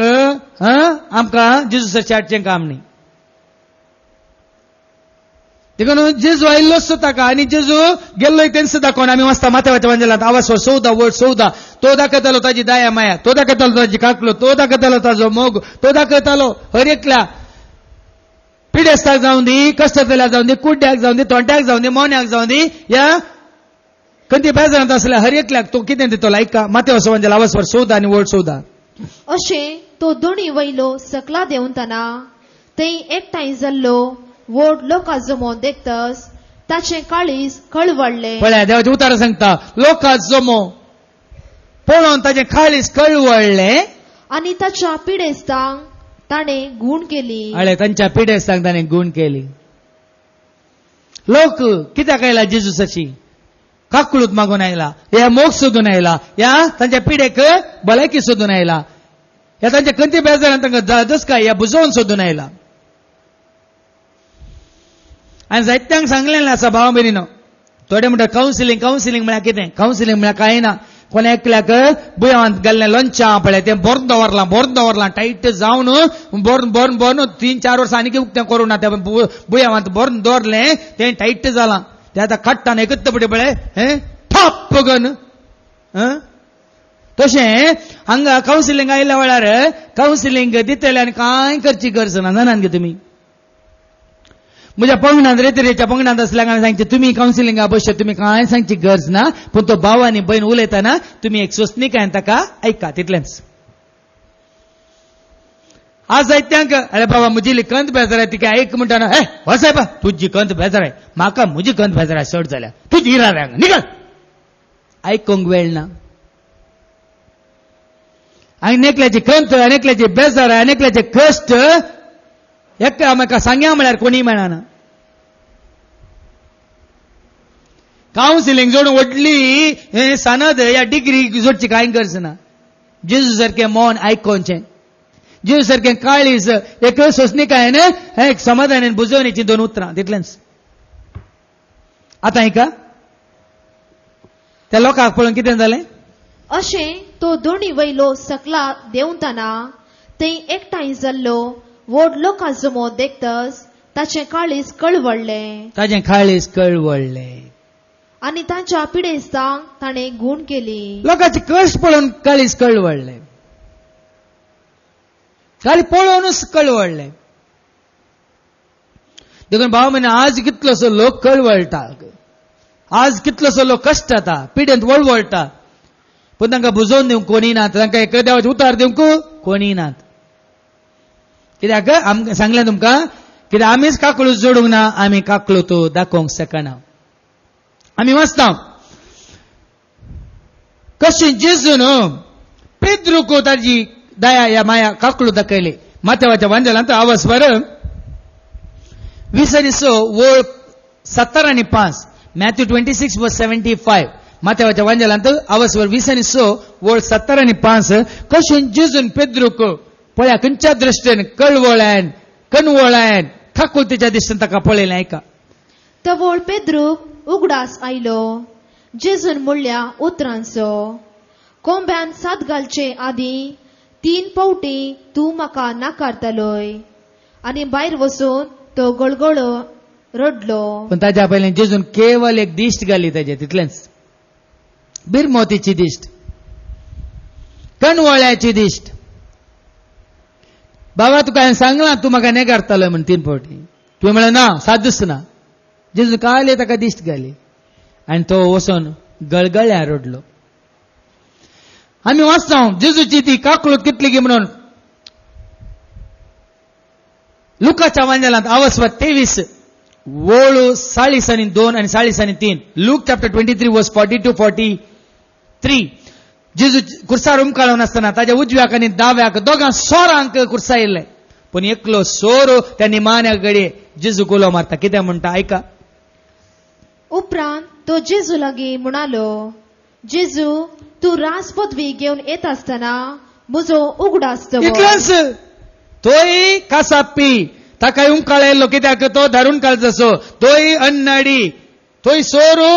आमकां जेजूसाचें हाडचें काम न्ही. देखून जेजू आयिल्लोच ताका आनी जेजू गेल्लोय तेंच दाखोवन आमी वाचता माथेवाच्या वंजलांत आवाज 14 तो दाखयतालो ताजी दया माया, तो दाखयतालो ताजी काकलो, तो दाखयतालो ताजो मोग, तो दाखयतालो हर एकल्या पिडेस्ताक जावं दी, कश्टतल्याक जावं दी, कुड्ड्याक जावं दी, तोंट्याक जावं दी, मोन्याक जावं दी, या खंयची बेजारांत आसल्या हर एकल्याक तो कितें दितलो आयका. माथेवाचो वंजल आवाज 14 आनी 14. अशें तो दोनी वयलो सकला देंवतना थंय एकठांय जाल्लो व्हड लोकां जमो देखतस ताचें काळीज कळवळ्ळें. पळया देवाचे उतार सांगता, लोकां जमो पळोवन ताचें काळीज कळवळ्ळें आनी ताच्या पिडेस्तांक ताणें गूण केली. अळे तांच्या पिडेस्तांक ताणें गूण केली. लोक कित्याक आयला जेजूसाची काकुळूत मागून आयला, या मोग सोदून आयला, या तांच्या पिडेक भलायकी सोदून आयला, या तांच्या खंयची बेजारांत तांकां दसकाय या बुजोवन सोदून आयला. आनी जायत्यांक सांगलेलें आसा भावा भयणीनो, थोडे म्हणटा कावन्सिलींग म्हळ्यार कितें? कावन्सिलींग म्हळ्यार कांय ना. कोणे एकल्याक बुयांत गेल्लें लंचां पळय तें बरें दवरलां टायट जावन बरें 3-4 वर्सां आनीक उक्तें करूं ना. तें बुयांत बरें दवरलें तें टायट जालां. ते आतां काडटा एकच पडे पळय ठप गन. तशें हांगा कावन्सिलींग आयल्या वेळार कावन्सिलींग दितले आनी कांय करची गरज ना. जाणात गे तुमी? म्हज्या पंगडांत रेतीरेच्या पंगडांत असल्याक हांवें सांगचें तुमी कावन्सिलिंगा बसचें, तुमी कांय सांगची गरज ना. पूण तो भाव आनी भयण उलयतना तुमी एक सोंसणीकायेन ताका आयका, तितलेंच. आज जायत्यांक अरे बाबा म्हजी कंत बेजार आहे तिका आयक म्हणटा हे हो सायबा तुजी कंत बेजार आहे, म्हाका म्हजी कंत बेजार आहे चड जाल्या, तुजी हिराऱ्यांक निघल. आयकूंक वेळ ना. अनेकल्याची कंत, अनेकल्याची बेजार, अनेकल्याचे कश्ट एकामेका सांग्या म्हळ्यार कोणी मेळना. कावन्सिलींग जोडून व्हडली सनद या डिग्री जोडची कांय गरज ना. जेजू सारखें मौन आयकोवचें, जेजू सारखें काळीज एक सोंसणीकायेन एक समाधानान बुजोवणेची 2 उतरां, तितलेंच. आतां आयका त्या लोकांक पळोवन कितें जालें. अशें तो दोनी वयलो सकला देंवतना थंय एकठांय जाल्लो व्हड लोकां जमो देखतस ताचें काळीज कळवळ्ळें. ताचें काळीज कळवळ्ळें आनी तांच्या पिडेस्तांक ताणें गूण केली. लोकांचे कश्ट पळोवन काळीज कळवळ्ळें, खाली पळोवनूच कळवळ्ळें. देखून भाव म्हणे आज कितलोसो लोक कळवळटा, आज कितलोसो लोक कश्ट जाता, पिडेंत वळवळटा, पूण तांकां बुजोवन दिवंक कोणी नात, तांकां एक देवाचे उतार दिवंक कोणी नात. कित्याक आमकां सांगलें तुमकां, कित्याक आमीच काकळू जोडूंक ना, आमी काकळू तो दाखोवंक शकना. आमी वाचता कशें जेजून पेद्रूक ताजी दया या माया काकळू दाखयली. माथेवाच्या वंजलांत आवाज 20 वळ 7 आनी 5, मॅथ्यू 26:75. माथेवाच्या वंजलांत आवाज 20 वळ 7 आनी 5. कशें जेजून पेद्रूक पळया खंयच्या दृश्टेन कळवळ्यान कनवळ्यान ठाकूर तिच्या दिश्टेन ताका पळयलें. आयका तो व्हड पेद्रूक उगडास आयलो. जेजून म्हणल्या उतरांचो, कोंब्यान सात घालचे आदीं 3 फावटी तूं म्हाका नाकारतलोय. आनी भायर वचून तो गळगळो रडलो. पण ताच्या पयलें जेजून केवल एक दिश्ट घाली ताजे, तितलेंच. बिरमोतीची दिश्ट, कनवळ्याची दिश्ट. बाबा तुका हांवें सांगलां तूं म्हाका नेगारतलोय म्हण 3 फावटी. तुवें म्हळें ना, सादूच ना. जेजू काले ताका दिश्ट घाली आनी तो वचून गळगळ्या रडलो. आमी वाचता जेजूची ती काकळूत कितली गी म्हणून लुकाच्या वंजलांत आवाज 23 वळ 40:2 आनी 40:3. Look chapter 23:40-43. जेजू खुर्सार उमकाळून आसतना ताच्या उजव्याक आनी दाव्याक दोगां सोरांक खुर्सायिल्ले, पूण एकलो सोर त्या निमाण्या घडये जेजूक उलो मारता. कितें म्हणटा आयका. उपरांत तो जेजू लागीं म्हणालो, जेजू तूं राज पदवी घेवन येत आसतना म्हजो उगडास्तव इतलेंच तोय कासाप्पी ताका उमकाळेल्लो कित्याक तो धरून काळजसो तोय अन्नाडी तोय सोरू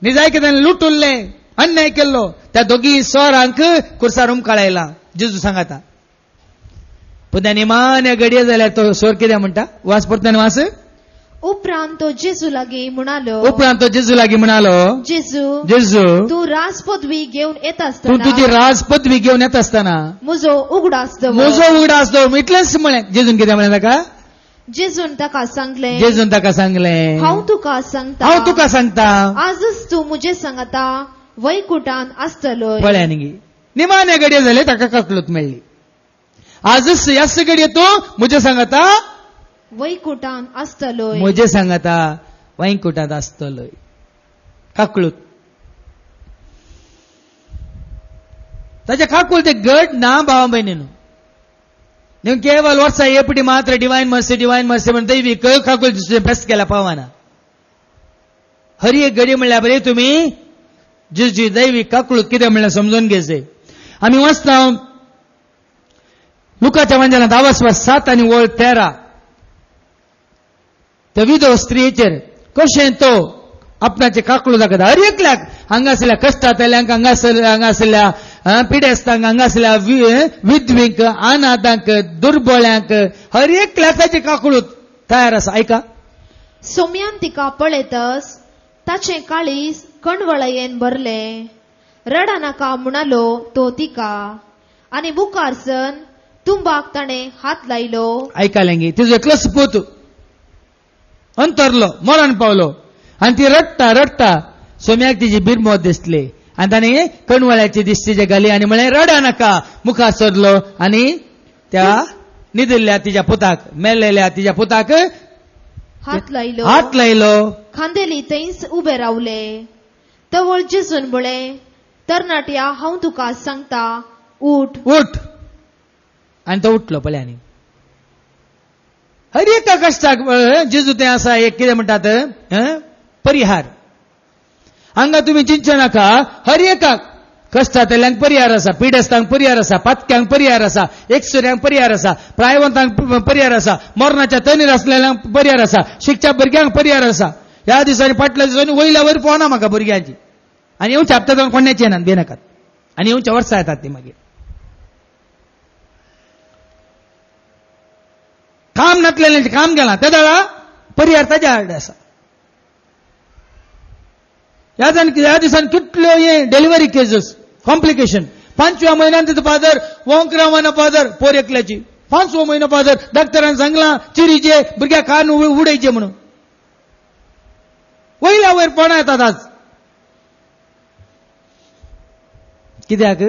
निजाय कितें लुटुल्ले अन्याय केल्लो त्या दोगी सोरांक कुर्सार उमकाळयला जेजू सांगाता पुद्या निमान्या घडये जाल्यार तो सोर कितें म्हणटा वास परतन वास उपरांत तो जेजू लागीं म्हणालो उपरांत तो जेजू लागीं म्हणालो जेजू जेजू तू राजपदवी घेवन येत तू तुझी आसतना राज पदवी घेवन येता आसतना म्हजो उगडास्तव म्हजो उगडा आसतो इतलेंच म्हळें जेजून कितें म्हळें ताका जेजून ताका सांगले जेजून ताका सांगलें हांव तुका सांगता हांव तुका सांगता आजच तू मुझे सांगता वैकुंठान आसतलो पळय न्ही निमाने घडये जाले ताका ककलूत मेळ्ळी आजच ह्याच घडये तू म्हजे सांगता वैकुंठान आसतलो म्हजे सांगता वैकुंठांत आसतलोय काकळूत ताचे काकूल ते गट ना भावा बहिणीनो ನೀವು ಕೇವಲ ವರ್ಷ ಎಪಿಡಿ ಮಾತ್ರ ಡಿವೈನ್ ಮರ್ಸಿ म्हणून दैविक काकूल बेस्ट केला पावाना हरी एक घडी म्हणल्या बरे तुम्ही जी दैविक काकूळ कितें म्हणल्यार समजून घेयचे आमी वाचता लुकाच्या मंजलांत 7 आनी वळ 13 त्या विधो स्त्रीचेर कशें तो आपणाचे काकळू दाखयता हर एकल्याक हांगासरल्या कश्टांतल्यांक हांगासरल्या पिडेस्तांक हांगासरल्या विधवींक अनाथांक दुर्बळ्यांक हर एकल्याक ताचे काकळू तयार आसा ऐका सोम्यान तिका पळयतस ताचे काळीज कणवळयेन भरले रडा नाका म्हणालो तो तिका आनी मुखारसन तुंबाक ताणें हात लायलो ऐकालेंगी तिजो एकलोच पूत अंतरलो मरण पावलो आनी ती रडटा सोम्याक तिची बिरमोत दिसली आनी ताणें कणवळ्याची दिश्टीचे घाली आनी म्हळें रडा नाका मुखार सरलो आनी त्या न्हिदिल्ल्या तिच्या पुताक मेल्लेल्या तिच्या पुताक हात लायलो खांदेली थंयच उबे रावले तवळ जेजून म्हळें तरणाट्या हांव तुका सांगता उठ आनी तो उठलो पळय हर एका कश्टाक जेजू तें आसा एक कितें म्हणटात परिहार हांगा तुम्ही चिंतचे नाका हर एकाक कश्टांतल्यांक परिहार आसा पिडेस्तांक परिहार आसा पातक्यांक परिहार आसा एकसुऱ्यांक परिहार आसा प्रायवंतांक परिहार आसा मरणाच्या तणीर आसलेल्यांक परिहार आसा शिकच्या भुरग्यांक परिहार आसा ह्या दिसांनी फाटल्या दिसांनी वयल्या वयर पोवना म्हाका भुरग्यांची आनी येवच्या हप्त्यात कोणाची येनात बेनाकात आनी येवच्या वर्सां येतात ती मागीर काम नासलेल्यांचे काम गेलां त्या वेळा परिहार ताच्या हाड आसा ह्या दिसांनी कितल्यो डिलिव्हरी केसेस कॉम्प्लिकेशन 5व्या म्हयन्यात तिचो फादर वोंकरावाना फादर पोर एकल्याची 5वो म्हयनो फादर डॉक्टरान सांगलां चिरीचे भुरग्या कान उडयचे म्हणून वयल्या वयर पोणा येतात आज कित्याक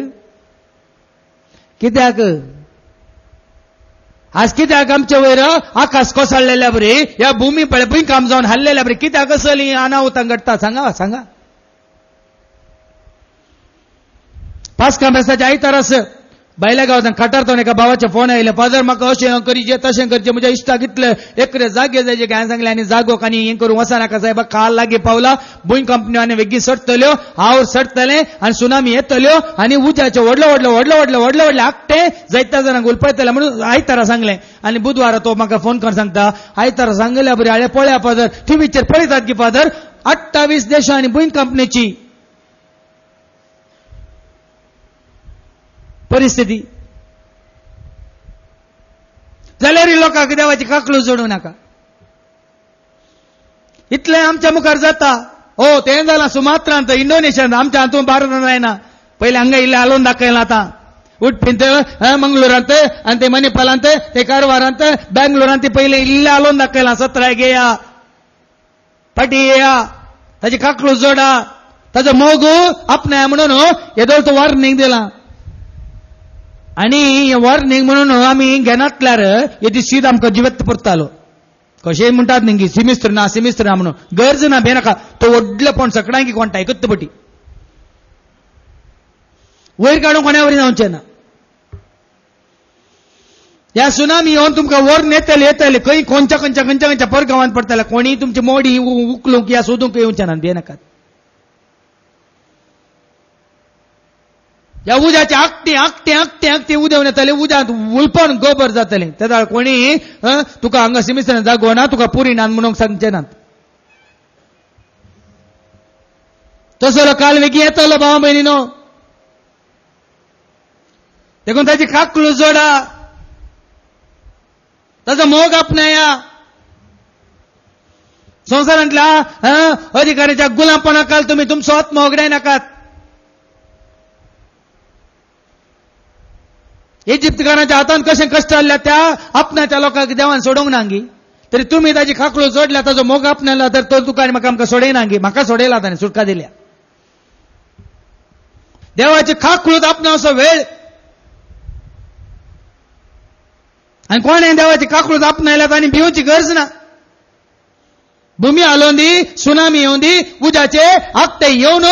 आज कित्याक आमच्या वयर आकाश कोसळलेल्या बरी ह्या भूमी पळय काम जावन हल्लेल्या बरी कित्याक असली अनाहुतां घडटा सांगा पास्का मेसाच्या आयतारास बायल्या गांवांत खटारतोन एका भावाचे फोन आयले फादर म्हाका अशें करचे तशें करचें म्हज्या इश्टाक इतले एकरे जागे जाय हांवें सांगलें आनी जागोक आनी हें करूं वचनाका साहेब काल लागीं पावला भूंय कंपन्यो आनी वेगळी सडटल्यो हांव सडटलें आनी सुनामी येतल्यो आनी उज्याचे व्हडले आकटे जायत्या जाणांक उलपयतले म्हणून आयतारा सांगलें आनी बुधवारा तो म्हाका फोन करून सांगता आयतारा सांगल्या बरी हाळे पळया फादर टीव्हीचेर पळयतात की फादर 28 देशां आनी भूंय कंपनीची परिस्थिती जाल्यार लोकांक देवाची काकळू जोडू नाका इतलें आमच्या मुखार जाता तें जालां सुमात्रांत इंडोनेशियांत आमच्या हातूंत भारतांत जायना पयलीं हांगा इल्लें हालोवन दाखयलां आतां उडपींत मंगळुरांत आनी ते मणिपालांत ते कारवारांत बेंगलोरांत ते पयलीं इल्लें हालोवन दाखयलां 17 घेया फाटी येया ताची काकळू जोडा ताजो मोग आपणाय म्हणून येदोळ तो वॉर्निंग दिलां आणि वॉर्निंग म्हणून आम्ही घेनातल्यार येदी सीद आमकां जिवंत पडटालो कशेंय म्हणटात न्ही सिमिस्त्र ना म्हणून गरज ना बेनाका तो व्हडलो पण सकडांकी कोणटा एकच पटी वयर काडून कोण्या वरी जावचें ना ह्या सुनामी येवन तुमकां वर येतले खंय खंयच्या परगांवांत पडटले कोणी तुमची मोडी उखलूंक या सोदूंक येवचें ना बेनाकात या उज्याचे आकटी आकटी आकटी आकटी उद्यावन येतले उज्यात उलपण गोबर जातले त्या कोणी तुका हांगा सिमिस्टर जागो ना तुका पुरी नान म्हणून सांगचे नात तसलो काल वेगी येतलो भावा बहिणीनो देखून ताची काकळू जोडा ताचो मोग आपणाया संसारांतल्या अधिकाऱ्याच्या गुलामपणा काल तुम्ही तुमचो आत्मा ओगडाय नाकात इजिप्तकारांच्या हातान कशें कश्ट आल्या त्या आपणाच्या लोकांक देवान सोडूंक नांगी तरी तुम्ही ताची काकळू जोडल्या ताचो मोग आपणाला तर तो तुका म्हाका आमकां सोडयनांगी म्हाका सोडयला ताणें सुटका दिल्या देवाची काकळूत आपणावचो वेळ आणि कोणें देवाची काकळूत आपणायल्या तांणी भिवची गरज ना भूमी हालोवन दी सुनामी येवन दी उज्याचे आकटे येवन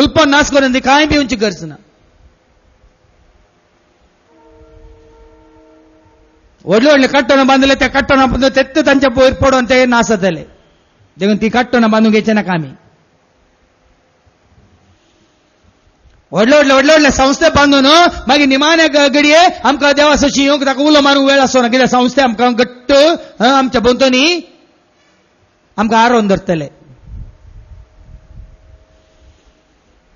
उल्पण नाश करून दी कांय भिवची गरज ना व्हडले व्हडले कट्टोना बांदले त्या कट्टोना बांदून तेत्त तांच्या पयर पडोवन ते नाश जातले देखून ती कट्टोना बांदूंक येचे नाका आमी व्हडले व्हडले व्हडले व्हडले संस्थे बांदून मागीर निमाणे घडये आमकां देवा सशी येवंक ताका उलो मारूंक वेळ आसना कित्याक संस्थे आमकां घट्ट आमच्या भोंवतणी आमकां आरोवन धरतले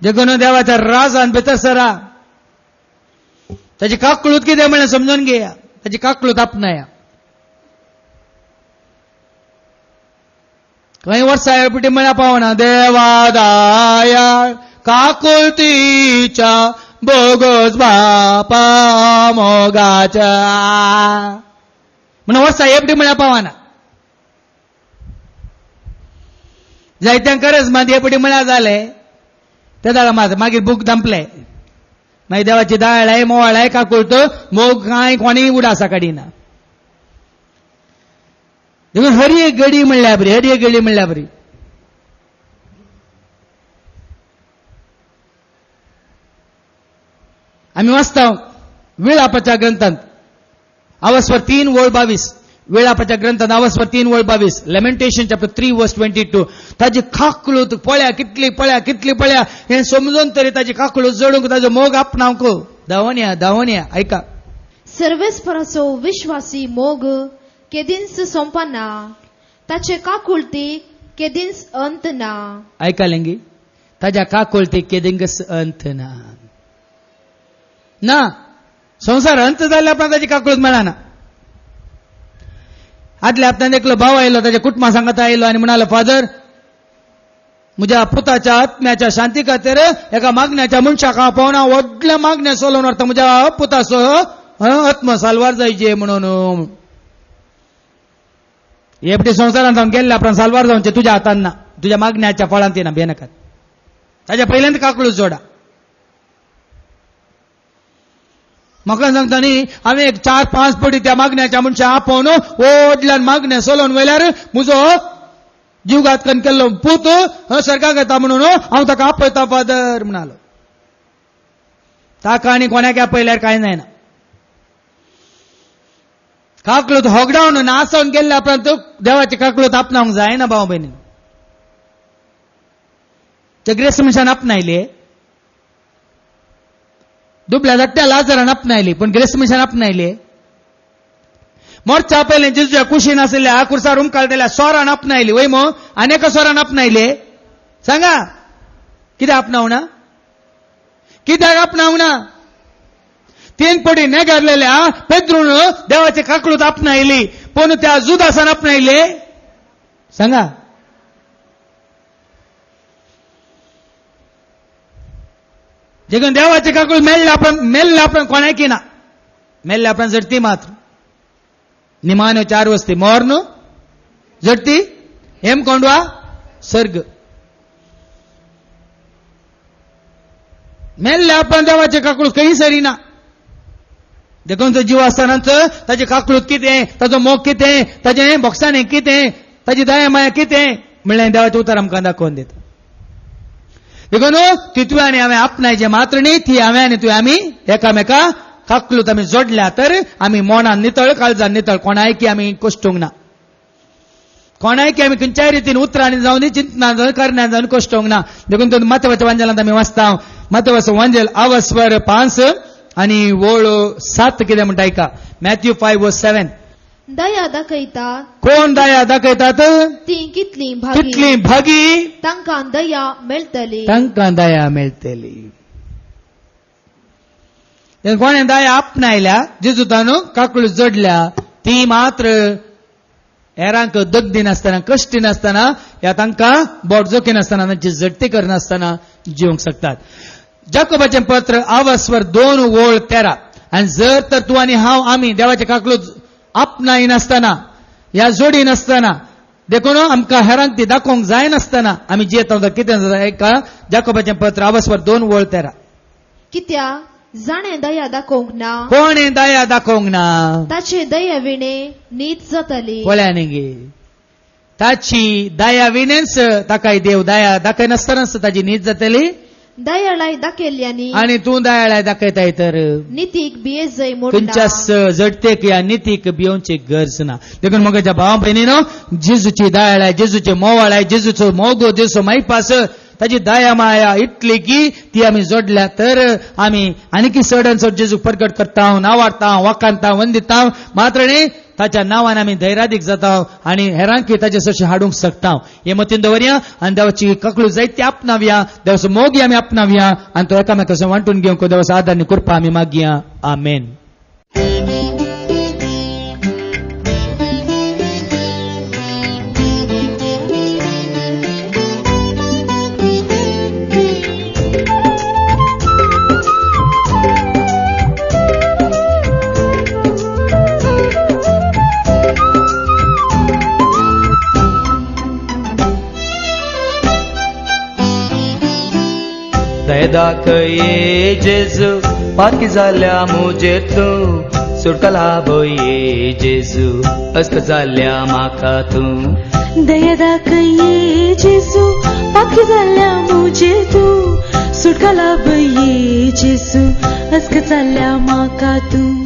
देखून देवाच्या राजान भितर सरा ताची काकळूत कितें म्हणलें समजून घेया ताची काकळूत आपणाया खंय वर्सां येळपटी म्हळ्यार पावना देवा दायाळ काकुळतीच्या बोगस बापा मोगाच्या म्हणून वर्सां येळपटी म्हळ्यार पावना जायत्यांक गरज मात येळपटी म्हळ्यार जाले ते जाल्यार मात मागीर बूक दंपले मागीर देवाची दाळ मोवाळ काकुळत मोग कांय कोणी उडासा काडिना देखून हरी एक गडी म्हणल्यार बरी हरी एक गडी म्हणल्यार बरी आम्ही वाचता वेळापाच्या ग्रंथांत अवस्वर 3 वळ 22 वेळापाच्या ग्रंथांत अवस्वर 3 वळ 22 लेमेंटेशन चॅप्टर 3 वर्स 22 ताजी काकळूत पळ्या कितली पळ्या हे समजून तरी ताजी काकळूत जोडूंक ताजो मोग आपणावंक धांवोन ऐका सर्वेस्पराचो विश्वासी मोग केदींच सोंपना ताचे काकुळती केदींच अंत ना ऐकालेंगी ताज्या काकुळतीक केदींच अंत ना संसार अंत जाल्ल्या उपरांत ताची काकळूत मेळना आदल्या हप्त्यान एकलो भाव आयलो ताच्या कुटुंबा सांगता आयलो आनी म्हणालो फादर म्हज्या पुताच्या आत्म्याच्या शांती खातीर एका मागण्याच्या मनशाक हांव पावना व्हडल्या मागण्या चलोवन व्हरता म्हज्या पुताचो आत्मो साल्वार जायचे म्हणून हेपटी संसारांत हांव गेल्ल्या उपरांत साल्वार जावचे तुज्या हातान ना तुज्या मागण्याच्या फळांत येना बेनाकात ताच्या पयल्यांत काकळूत जोडा म्हाका सांगता न्ही हांवें एक 4-5 पटी त्या मागण्याच्या मनशा आपोवन व्हडल्यान मागण्या चलोवन वयल्यार म्हजो जीवघात करून केल्लो पूत सर्गाक येता म्हणून हांव ताका आपयता फादर म्हणालो ताका आनी कोणाक आपयल्यार कांय जायना काकळूत होगडावन नासोवन गेल्ल्या उपरांत देवाची काकळूत आपणावंक जायना भाव भयणी ते ग्रेस्त मनशान आपणायले दुबळ्या धाकट्या लाजरान आपणायली पण ग्रेस्त मनशान आपणायले मोर्चा पयलें जेजूच्या कुशीन आशिल्ल्या कुर्सार उमकाळटल्या सोरान आपणायली वय मो आनेका सोरान आपणायले सांगा कित्याक आपणावना कित्याक आपणावना 3 पटी नेगारलेल्या पेद्रून देवाची काकळूत आपणायली पण त्या जुदासान आपणायले सांगा देखून देवाची काकळूत मेल्ल्या आपण कोणाकी ना मेल्ल्या आपण झडती मात्र निमान्यो 4 वस्ती मोर्न झडती हेम कोंडवा सर्ग मेल्ल्या आपण देवाची काकळूत खंय सरिना देखून तो जीव आसतनाच ताची काकळूत कितें ताचो मोग कितें ताचें भोगसाणें कितें ताची दया माया कितें म्हणलें देवाचें उतर आमकां दाखोवन दिता देखून ती तुवें आनी हांवें आपणायचें मात्र न्ही ती हांवें आनी तुवें आमी एकामेका काकळूत आमी जोडल्या तर आमी मोनान नितळ काळजान नितळ कोणायकी आमी कोश्टूंक ना कोणायकी आमी खंयच्याय रितीन उतरांनी जावं दी चिंतनां जावं करण्यां जावन कोश्टूंक ना देखून तो माथेवाच्या वांजलांत आमी वाचता महत्वाचो वंजल आवस्वर 5 आणि वोळ 7 कितें म्हणटा ऐका. मॅथ्यू 5:7. दया दाखयतात कोण दया दाखयतात ती कितली भागी कितली भागी तांकां दया मेळटली. तांकां दया मेळटली. कोणे दया आपणायल्या जेजुतान काकूळ जोडल्या ती मात्र हेरांक दग दिनासतना कश्ट नासतना या तांकां बोट जोखी नासतना तांची जडती करनासतना जिवंक शकतात. जाकोबाचें पत्र आवस्वर 2:13. आणि जर तर तूं आनी हांव आमी देवाचे काकूळ आपणाय नासतना ह्या जोडी नासतना देखून आमकां हेरांक ती दाखोवंक जाय नासतना आमी जियेता कितें जाता एका. जाकोबाचें पत्र आवस्वर 2:13. कित्याक जाणें दया दाखोवंक ना कोणें दया दाखोवंक ना ताचे दया विणे नीत जातली. कोळ्यांनी गे ताची दया विनेच ताकाय देव दया दाखयनासतनाच ताची नीत जातली. दयाळाय दाखयल्ल्यानी आणि तूं दयाळाय दाखयताय तर नितीक बियेजय मोडना. खंयच्याच जडतेक या नितीक भिवची गरज ना. देखून म्हज्या भावा भयणीनो जेजूची दयाळाय जेजूचे मोवाळाय जेजूचो मोगो जेजूचो मायपास ताची दया माया इतली की ती आमी जोडल्या तर आमी आनीक चड चड जेजूक प्रकट करता नावाडटा वाखाणता वंदिता. मात्र न्ही ताच्या नांवान आमी धैर्यादीक जाता आणि हेरांकी ताचे सशी हाडूंक शकता. हे मतीन दवरया आनी देवाची काकूळ जायती आपणावया देवाचो मोगी आमी आपणावया आनी तो एकामेकाचो वांटून घेवंक देवाचो आदार आनी कृपा आमी मागया. आमेन. दया दाखये जेजू पाकी जाल्या मुजेर तूं सुटला बोये जेजू अस्त जाल्या म्हाका तूं. दया दाखये जेजू पाकी जाल्या मुजेर तूं सुटका लाभये जेजू अस्त जाल्या म्हाका तूं.